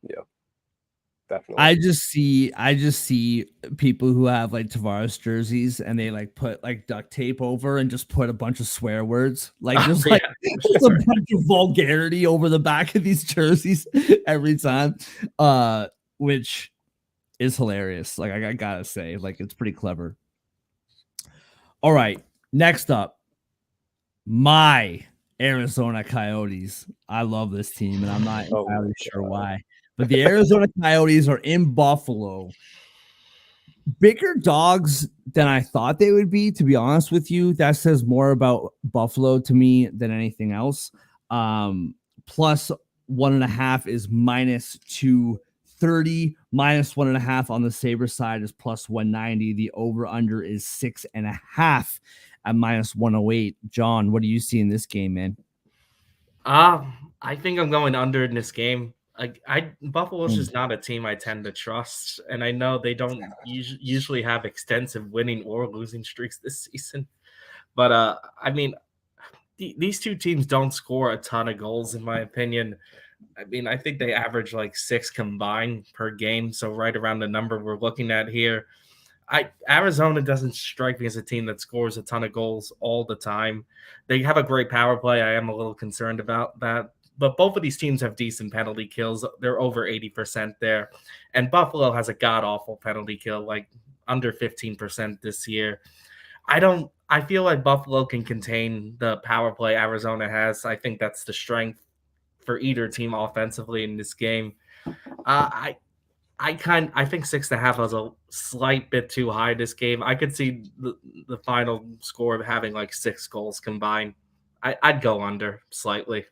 Yeah, definitely. I just see people who have like Tavares jerseys and they like put like duct tape over and just put a bunch of swear words, like Oh, just yeah, like for just a sure. bunch of vulgarity over the back of these jerseys every time, which is hilarious. Like I gotta say, like it's pretty clever. All right, next up, my Arizona Coyotes. I love this team, and I'm not Oh my entirely sure God. why. But the Arizona Coyotes are in Buffalo. Bigger dogs than I thought they would be, to be honest with you. That says more about Buffalo to me than anything else. Plus 1.5 is minus 230, minus 1.5 on the Sabre side is plus 190. The over under is 6.5 at minus 108. John, what do you see in this game, man? I think I'm going under in this game. Buffalo's Hmm. just not a team I tend to trust, and I know they don't usually have extensive winning or losing streaks this season. But I mean, these two teams don't score a ton of goals, in my opinion. I mean, I think they average like 6 combined per game, so right around the number we're looking at here. Arizona doesn't strike me as a team that scores a ton of goals all the time. They have a great power play. I am a little concerned about that. But both of these teams have decent penalty kills. They're over 80% there. And Buffalo has a god awful penalty kill, like under 15% this year. I feel like Buffalo can contain the power play Arizona has. I think that's the strength for either team offensively in this game. I think 6.5 was a slight bit too high this game. I could see the final score of having like 6 goals combined. I'd go under slightly.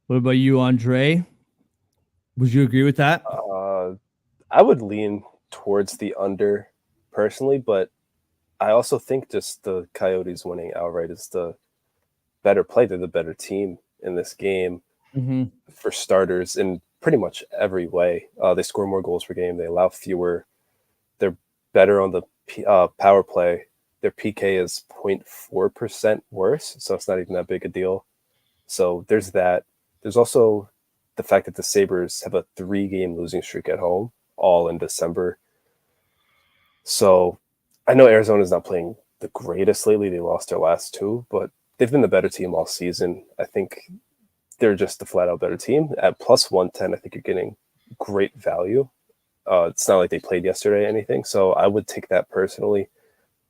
What about you, Andre? Would you agree with that? I would lean towards the under personally, but I also think just the Coyotes winning outright is the better play. They're the better team in this game for starters in pretty much every way. They score more goals per game. They allow fewer. They're better on the power play. Their PK is 0.4% worse, so it's not even that big a deal. So there's that. There's also the fact that the Sabres have a 3-game losing streak at home, all in December. So I know Arizona's not playing the greatest lately. They lost their last 2, but they've been the better team all season. I think they're just a flat-out better team. At plus 110, I think you're getting great value. It's not like they played yesterday or anything, so I would take that personally.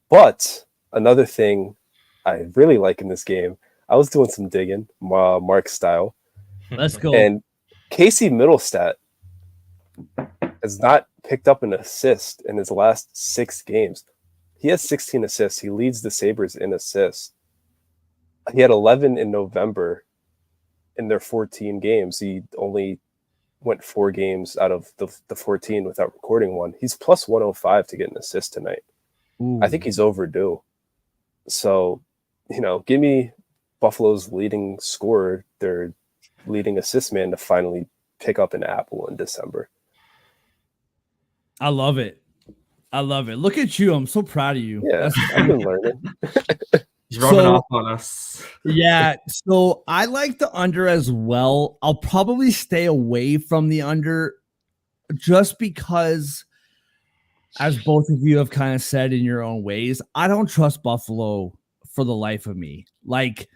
But another thing I really like in this game, I was doing some digging, Mark style, Let's go. and Casey Middlestat has not picked up an assist in his last 6 games. He has 16 assists. He leads the Sabres in assists. He had 11 in November in their 14 games. He only went 4 games out of the 14 without recording one. He's plus 105 to get an assist tonight. Ooh. I think he's overdue. So, give me Buffalo's leading scorer, their leading assist man, to finally pick up an apple in December. I love it. Look at you. I'm so proud of you. Yeah, I've been learning. He's rubbing off on us. Yeah, so I like the under as well. I'll probably stay away from the under just because, as both of you have kind of said in your own ways, I don't trust Buffalo for the life of me. Like,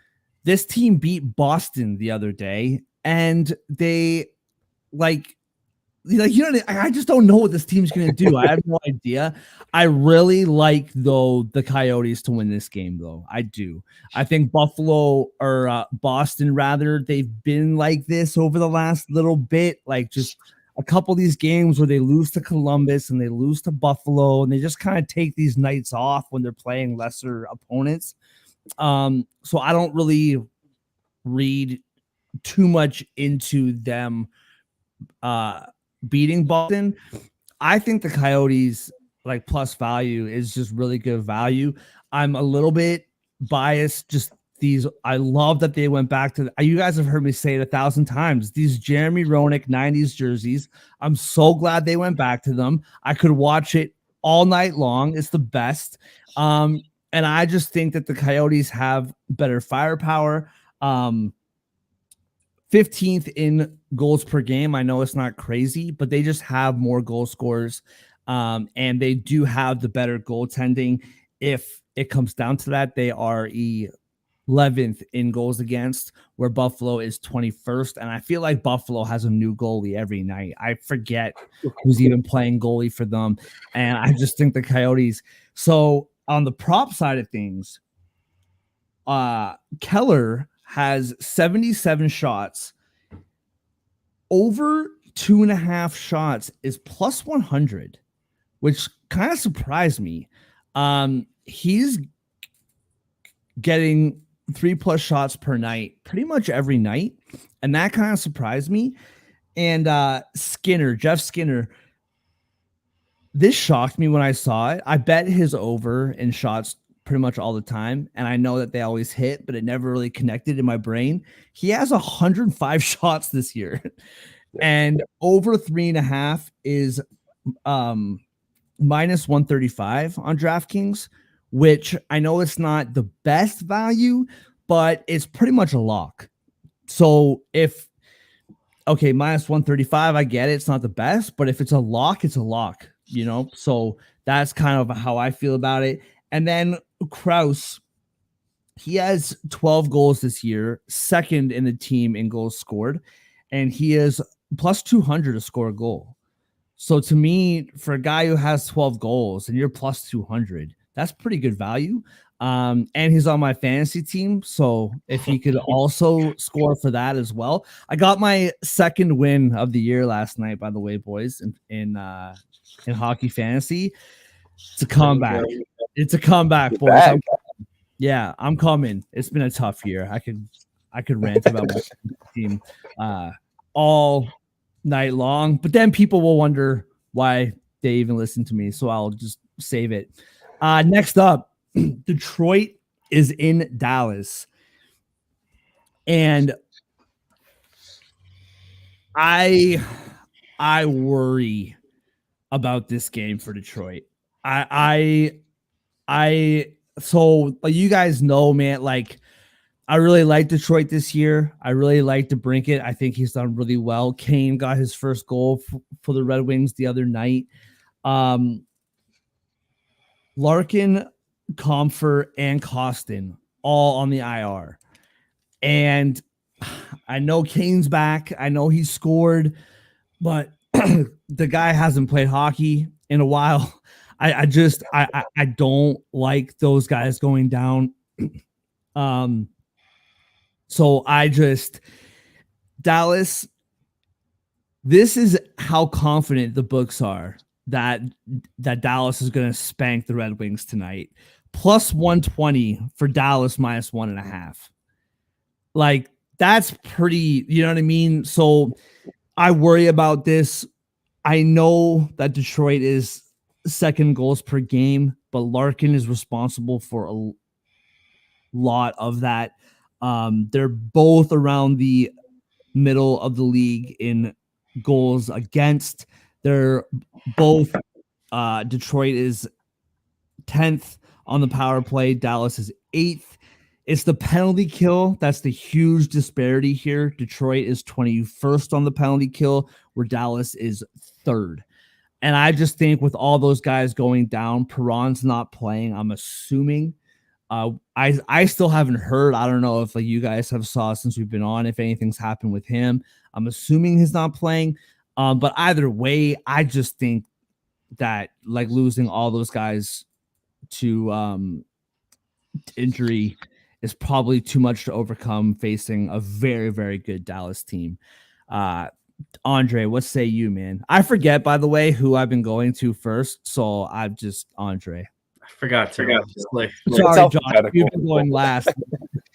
this team beat Boston the other day, and they I just don't know what this team's going to do. I have no idea. I really like, though, the Coyotes to win this game, though. I do. I think Buffalo or Boston, rather, they've been like this over the last little bit. Like, just a couple of these games where they lose to Columbus and they lose to Buffalo, and they just kind of take these nights off when they're playing lesser opponents. So I don't really read too much into them beating Boston. I think the Coyotes like plus value is just really good value. I'm a little bit biased. Just these, I love that they went back to. You guys have heard me say it 1,000 times. These Jeremy Roenick 90s jerseys. I'm so glad they went back to them. I could watch it all night long. It's the best. And I just think that the Coyotes have better firepower. 15th in goals per game. I know it's not crazy, but they just have more goal scorers, and they do have the better goaltending. If it comes down to that, they are 11th in goals against, where Buffalo is 21st. And I feel like Buffalo has a new goalie every night. I forget who's even playing goalie for them. And I just think the Coyotes. So on the prop side of things, Keller has 77 shots. Over 2.5 shots is plus 100, which kind of surprised me. He's getting 3+ shots per night pretty much every night, and that kind of surprised me. And Jeff Skinner, this shocked me when I saw it. I bet his over in shots pretty much all the time, and I know that they always hit, but it never really connected in my brain. He has 105 shots this year, and over 3.5 is minus 135 on DraftKings, which I know it's not the best value, but it's pretty much a lock. So minus 135, I get it. It's not the best, but if it's a lock, it's a lock, So that's kind of how I feel about it. And then Krause, he has 12 goals this year, second in the team in goals scored, and he is plus 200 to score a goal. So to me, for a guy who has 12 goals and you're plus 200, that's pretty good value. And he's on my fantasy team, so if he could also score for that as well. I got my second win of the year last night, by the way, boys, in hockey fantasy. It's a comeback. It's a comeback, boys. I'm coming. It's been a tough year. I could rant about my team all night long, but then people will wonder why they even listen to me, so I'll just save it. Next up, Detroit is in Dallas, and I worry about this game for Detroit. So you guys know, man, like I really like Detroit this year. I really like DeBrincat. I think he's done really well. Kane got his first goal for the Red Wings the other night. Larkin, Comfort, and Costin all on the IR. And I know Kane's back. I know he scored, but the guy hasn't played hockey in a while. I don't like those guys going down. So Dallas, this is how confident the books are that Dallas is going to spank the Red Wings tonight. Plus 120 for Dallas, minus 1.5. Like, that's pretty, you know what I mean? So I worry about this. I know that Detroit is second goals per game, but Larkin is responsible for a lot of that. They're both around the middle of the league in goals against. They're both Detroit is 10th on the power play. Dallas is 8th. It's the penalty kill. That's the huge disparity here. Detroit is 21st on the penalty kill, where Dallas is 3rd. And I just think with all those guys going down, Perron's not playing, I'm assuming. I still haven't heard. I don't know if you guys have saw since we've been on, if anything's happened with him. I'm assuming he's not playing. But either way, I just think that losing all those guys to injury is probably too much to overcome facing a very, very good Dallas team. Andre, what say you, man? I forget, by the way, who I've been going to first, so I've just Andre. I forgot to. Sorry, Josh, you've been going last.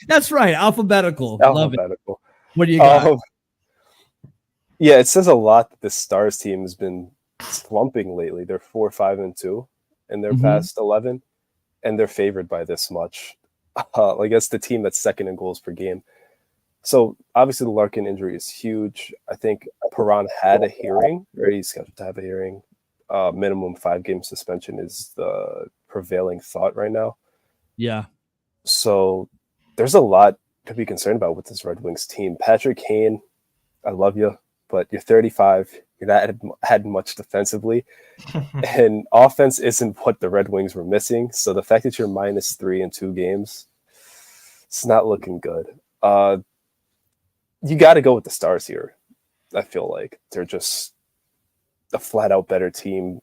That's right, alphabetical. Love it. What do you got? Yeah, it says a lot that the Stars team has been slumping lately. They're 4-5-2 in their past 11, and they're favored by this much. I guess the team that's second in goals per game. So obviously the Larkin injury is huge. I think Perron had a hearing, or he's scheduled to have a hearing. Minimum 5-game suspension is the prevailing thought right now. Yeah. So there's a lot to be concerned about with this Red Wings team. Patrick Kane I love you, but you're 35. You're not adding much defensively, and offense isn't what the Red Wings were missing. So the fact that you're -3 in 2 games, it's not looking good. You got to go with the Stars here. I feel like they're just a flat out better team.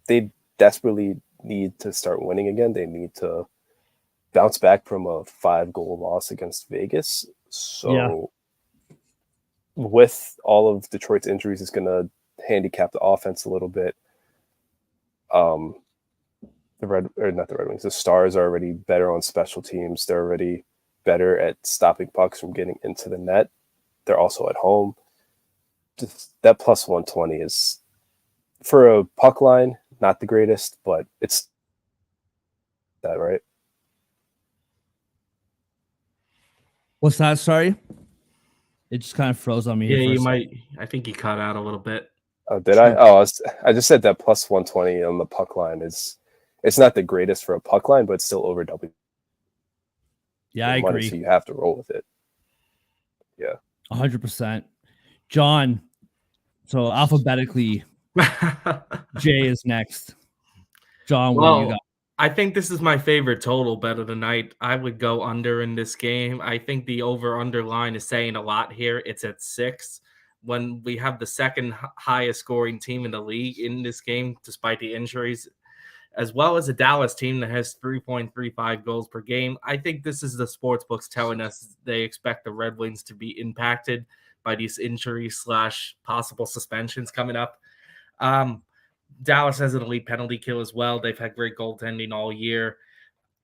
They desperately need to start winning again. They need to bounce back from a 5-goal loss against Vegas. So with all of Detroit's injuries, it's going to handicap the offense a little bit. The Stars are already better on special teams. They're already better at stopping pucks from getting into the net. They're also at home. Just that plus 120 is, for a puck line, not the greatest, but it's that, right? What's that? Sorry, it just kind of froze on me. Yeah, here for a you second. might. I think you cut out a little bit. Oh, did I? Oh, I just said that plus 120 on the puck line is, it's not the greatest for a puck line, but it's still over double. Yeah, I money, agree. so you have to roll with it. Yeah. 100%. John, so alphabetically, Jay is next. John, what do you got? I think this is my favorite total bet of the night. I would go under in this game. I think the over-under line is saying a lot here. It's at 6. When we have the second highest scoring team in the league in this game, despite the injuries, as well as a Dallas team that has 3.35 goals per game, I think this is the sports books telling us they expect the Red Wings to be impacted by these injuries / possible suspensions coming up. Dallas has an elite penalty kill as well. They've had great goaltending all year.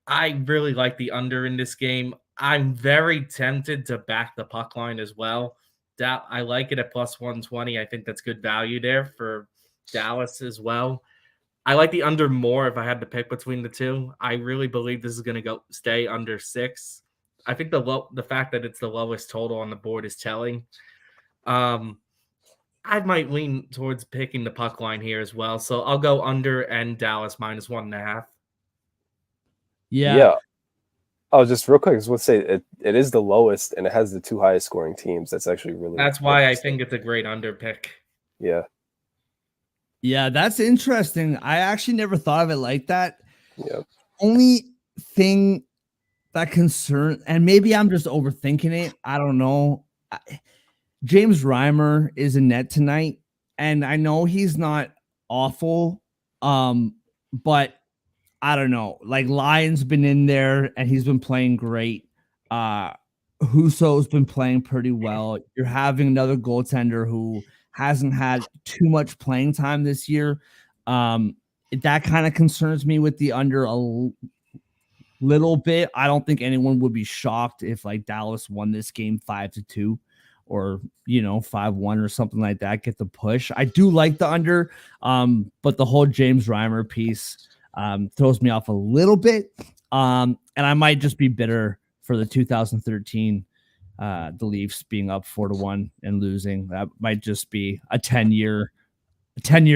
I really like the under in this game. I'm very tempted to back the puck line as well. I like it at plus 120. I think that's good value there for Dallas as well. I like the under more if I had to pick between the two. I really believe this is going to stay under 6. I think the fact that it's the lowest total on the board is telling. I might lean towards picking the puck line here as well. So I'll go under and Dallas -1.5. Yeah. Oh, just real quick, I just want to say it is the lowest and it has the 2 highest scoring teams. That's actually really. That's why I think it's a great under pick. Yeah. Yeah, that's interesting. I actually never thought of it like that. Yeah. Only thing that concern, and maybe I'm just overthinking it. I don't know. James Reimer is in net tonight, and I know he's not awful, but I don't know. Like, Lyon's been in there, and he's been playing great. Husso's been playing pretty well. You're having another goaltender who hasn't had too much playing time this year. That kind of concerns me with the under a little bit. I don't think anyone would be shocked if like Dallas won this game 5-2 or 5-1 or something like that. Get the push. I do like the under, but the whole James Reimer piece throws me off a little bit. And I might just be bitter for the 2013 the Leafs being up 4-1 and losing. That might just be a 10-year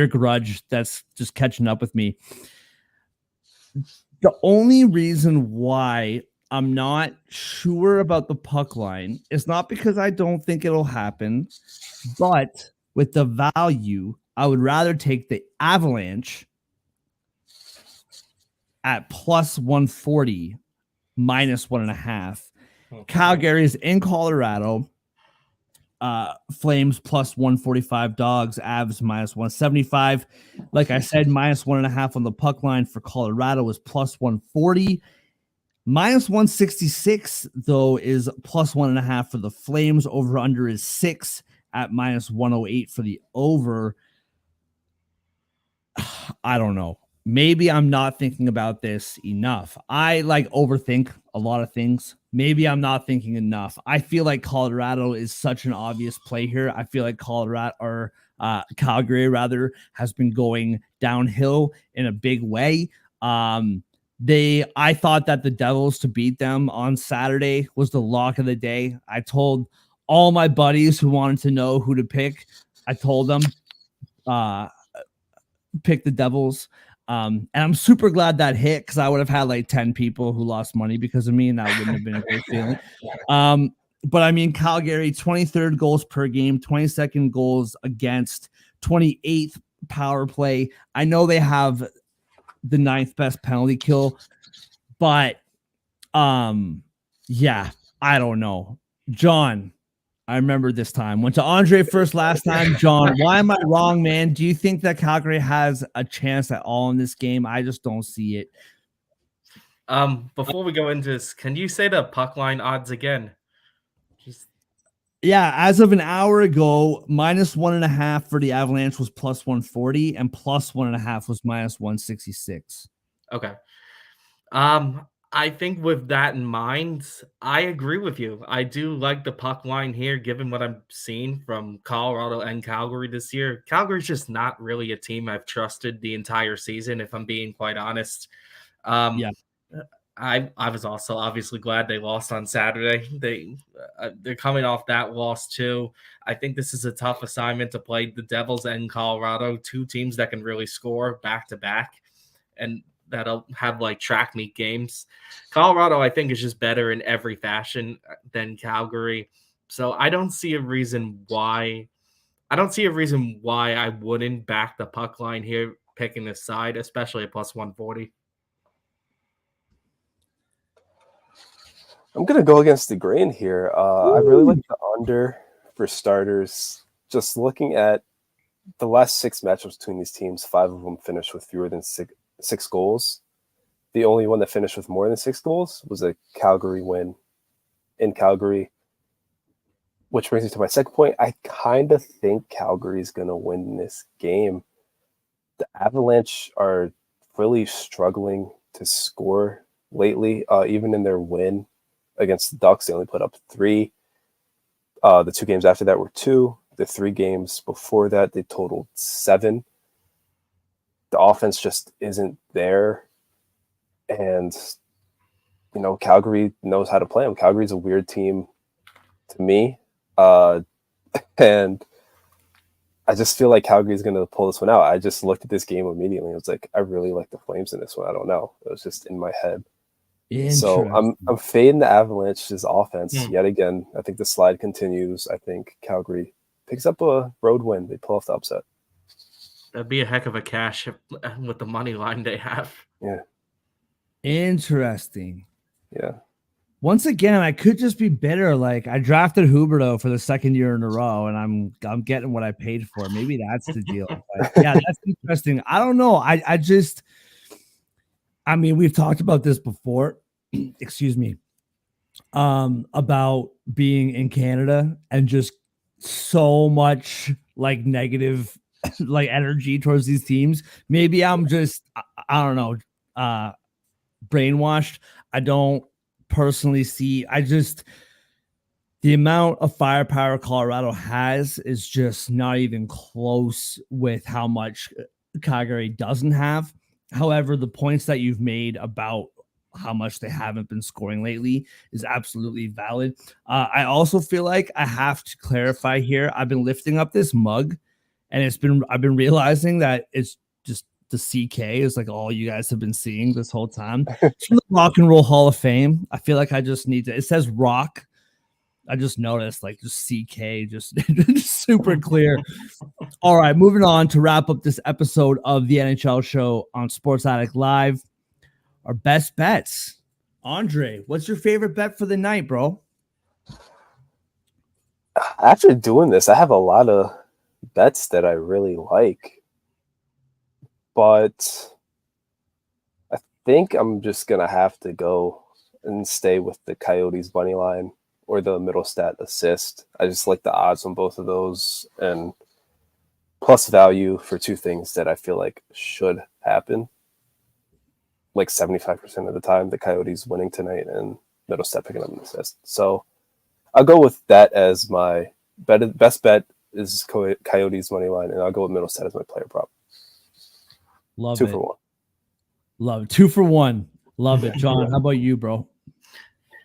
grudge that's just catching up with me. The only reason why I'm not sure about the puck line is not because I don't think it'll happen, but with the value, I would rather take the Avalanche at plus 140 -1.5. Calgary is in Colorado. Flames plus 145, Dogs, Avs -175. Like I said, -1.5 on the puck line for Colorado is plus 140. -166, though, is plus 1.5 for the Flames. Over under is 6 at -108 for the over. I don't know. Maybe I'm not thinking about this enough. I overthink a lot of things. Maybe I'm not thinking enough. I feel like Colorado is such an obvious play here. I feel like Calgary has been going downhill in a big way. I thought that the Devils to beat them on Saturday was the lock of the day. I told all my buddies who wanted to know who to pick. I told them pick the Devils. And I'm super glad that hit because I would have had like 10 people who lost money because of me, and that wouldn't have been a great feeling. But I mean, Calgary, 23rd goals per game, 22nd goals against, 28th power play. I know they have the 9th best penalty kill, but yeah, I don't know. John, I remember this time. Went to Andre first last time. John, why am I wrong, man? Do you think that Calgary has a chance at all in this game? I just don't see it. Before we go into this, can you say the puck line odds again? Just Yeah, as of an hour ago, -1.5 for the Avalanche was +140, and +1.5 was -166. okay. I think with that in mind, I agree with you. I do like the puck line here, given what I'm seeing from Colorado and Calgary this year. Calgary's just not really a team I've trusted the entire season, if I'm being quite honest. Yeah. I was also obviously glad they lost on Saturday. They're coming off that loss too. I think this is a tough assignment to play the Devils and Colorado, two teams that can really score back to back, and that'll have like track meet games. Colorado, I think, is just better in every fashion than Calgary. So I don't see a reason why. I don't see a reason why I wouldn't back the puck line here, picking this side, especially at +140. I'm gonna go against the grain here. I really like the under for starters. Just looking at the last 6 matchups between these teams, 5 of them finished with fewer than six goals. The only one that finished with more than 6 goals was a Calgary win in Calgary. Which brings me to my second point. I kind of think Calgary is going to win this game. The Avalanche are really struggling to score lately. Even in their win against the Ducks, they only put up 3. The 2 games after that were 2. The 3 games before that, they totaled 7. The offense just isn't there. And, Calgary knows how to play them. Calgary's a weird team to me. And I just feel like Calgary's going to pull this one out. I just looked at this game immediately. I was like, I really like the Flames in this one. I don't know. It was just in my head. So I'm fading the Avalanche's offense yet again. I think the slide continues. I think Calgary picks up a road win. They pull off the upset. That'd be a heck of a cash with the money line they have. Yeah. Interesting. Yeah. Once again, I could just be bitter. Like, I drafted Huberto for the 2nd year in a row, and I'm getting what I paid for. Maybe that's the deal. But yeah, that's interesting. I don't know. I mean, we've talked about this before. Excuse me. About being in Canada and just so much like negative like energy towards these teams. Maybe I'm just I don't know, brainwashed. I don't personally see. The amount of firepower Colorado has is just not even close with how much Calgary doesn't have. However, the points that you've made about how much they haven't been scoring lately is absolutely valid. I also feel like I have to clarify here. I've been lifting up this mug, and I've been realizing that it's just the CK is like all you guys have been seeing this whole time. It's from the Rock and Roll Hall of Fame. I feel like I just need to. It says rock. I just noticed like just CK, just super clear. All right, moving on to wrap up this episode of the NHL show on Sports Addict Live. Our best bets. Andre, what's your favorite bet for the night, bro? After doing this, I have a lot of bets that I really like. But I think I'm just going to have to go and stay with the Coyotes money line or the middle stat assist. I just like the odds on both of those and plus value for 2 things that I feel like should happen. Like 75% of the time, the Coyotes winning tonight and middle stat picking up an assist. So I'll go with that as my best bet is Coyotes money line, and I'll go with middle stat as my player prop. Love 2 it. for 1. Love it. 2 for 1. Love it. John, how about you, bro?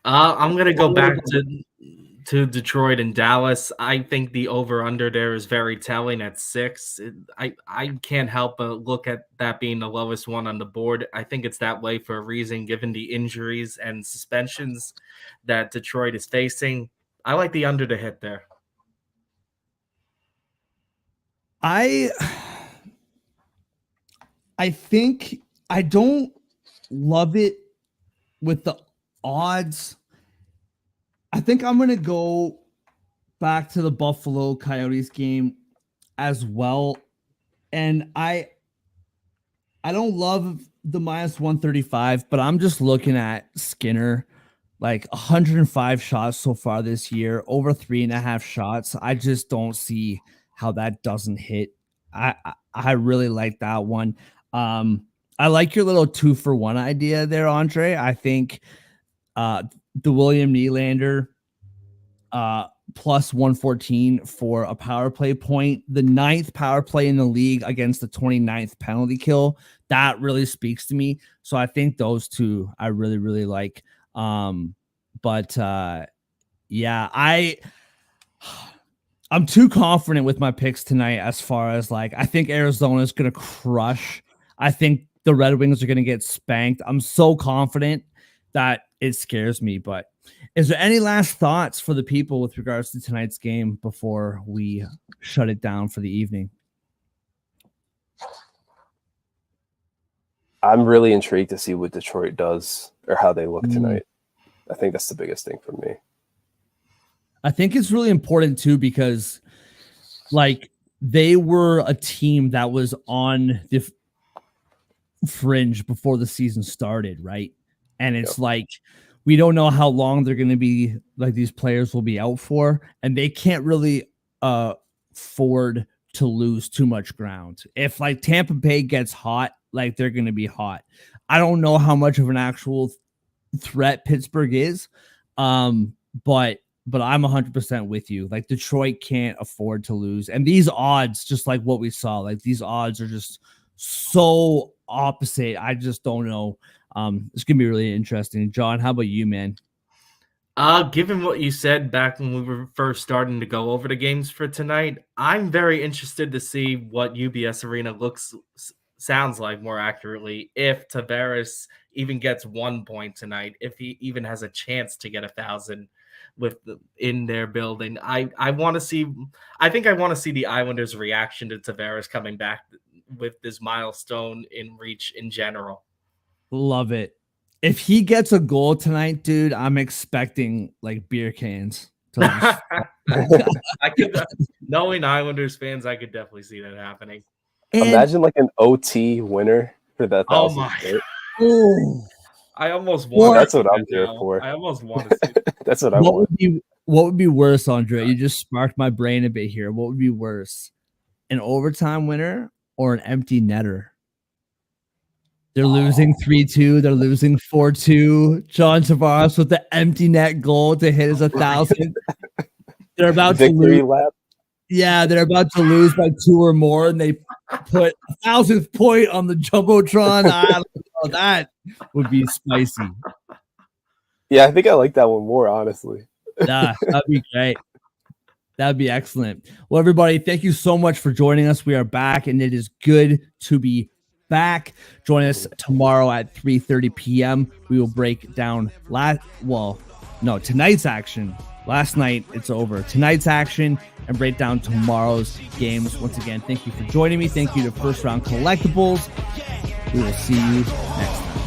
I'm gonna go back to Detroit and Dallas. I think the over/under there is very telling at 6. I can't help but look at that being the lowest one on the board. I think it's that way for a reason, given the injuries and suspensions that Detroit is facing. I like the under to hit there. I think I don't love it with the odds. I think I'm going to go back to the Buffalo Coyotes game as well. And I don't love the minus 135, but I'm just looking at Skinner, like 105 shots so far this year, over 3.5 shots. I just don't see how that doesn't hit. I really like that one. I like your little 2-for-1 idea there, Andre. I think the William Nylander plus 114 for a power play point, the 9th power play in the league against the 29th penalty kill, that really speaks to me. So I think those two I really, really like. Yeah, I'm too confident with my picks tonight as far as like, I think Arizona is going to crush. I think the Red Wings are going to get spanked. I'm so confident that it scares me. But is there any last thoughts for the people with regards to tonight's game before we shut it down for the evening? I'm really intrigued to see what Detroit does or how they look tonight. I think that's the biggest thing for me. I think it's really important too, because like they were a team that was on the fringe before the season started, right? And it's like, we don't know how long they're going to be, like these players will be out for, and they can't really afford to lose too much ground. If like Tampa Bay gets hot, like they're going to be hot. I don't know how much of an actual threat Pittsburgh is, but I'm 100% with you. Like Detroit can't afford to lose, and these odds, just like what we saw, like these odds are just so opposite. I just don't know. It's gonna be really interesting. John, how about you, man? Given what you said back when we were first starting to go over the games for tonight, I'm very interested to see what UBS Arena sounds like more accurately if Tavares even gets 1 point tonight, if he even has a chance to get 1,000 in their building. I want to see. I think I want to see the Islanders' reaction to Tavares coming back with this milestone in reach in general. Love it. If he gets a goal tonight, dude, I'm expecting like beer cans. I could, knowing Islanders fans, I could definitely see that happening. Imagine like an OT winner for that 1,000. Oh my! Oh, I almost want. That's what I'm here for. I almost want to see. That's what I want. What would be worse, Andre? You just sparked my brain a bit here. What would be worse, an overtime winner or an empty netter? They're losing 3-2. They're losing 4-2. John Tavares with the empty net goal to hit his 1,000. They're about to lose. Lap. Yeah, they're about to lose by 2 or more, and they put 1,000th point on the jumbotron. That would be spicy. Yeah, I think I like that one more, honestly. Yeah, that'd be great. That'd be excellent. Well, everybody, thank you so much for joining us. We are back, and it is good to be back. Join us tomorrow at 3:30 p.m. We will break down tonight's action. Last night, it's over. Tonight's action and break down tomorrow's games. Once again, thank you for joining me. Thank you to First Round Collectibles. We will see you next time.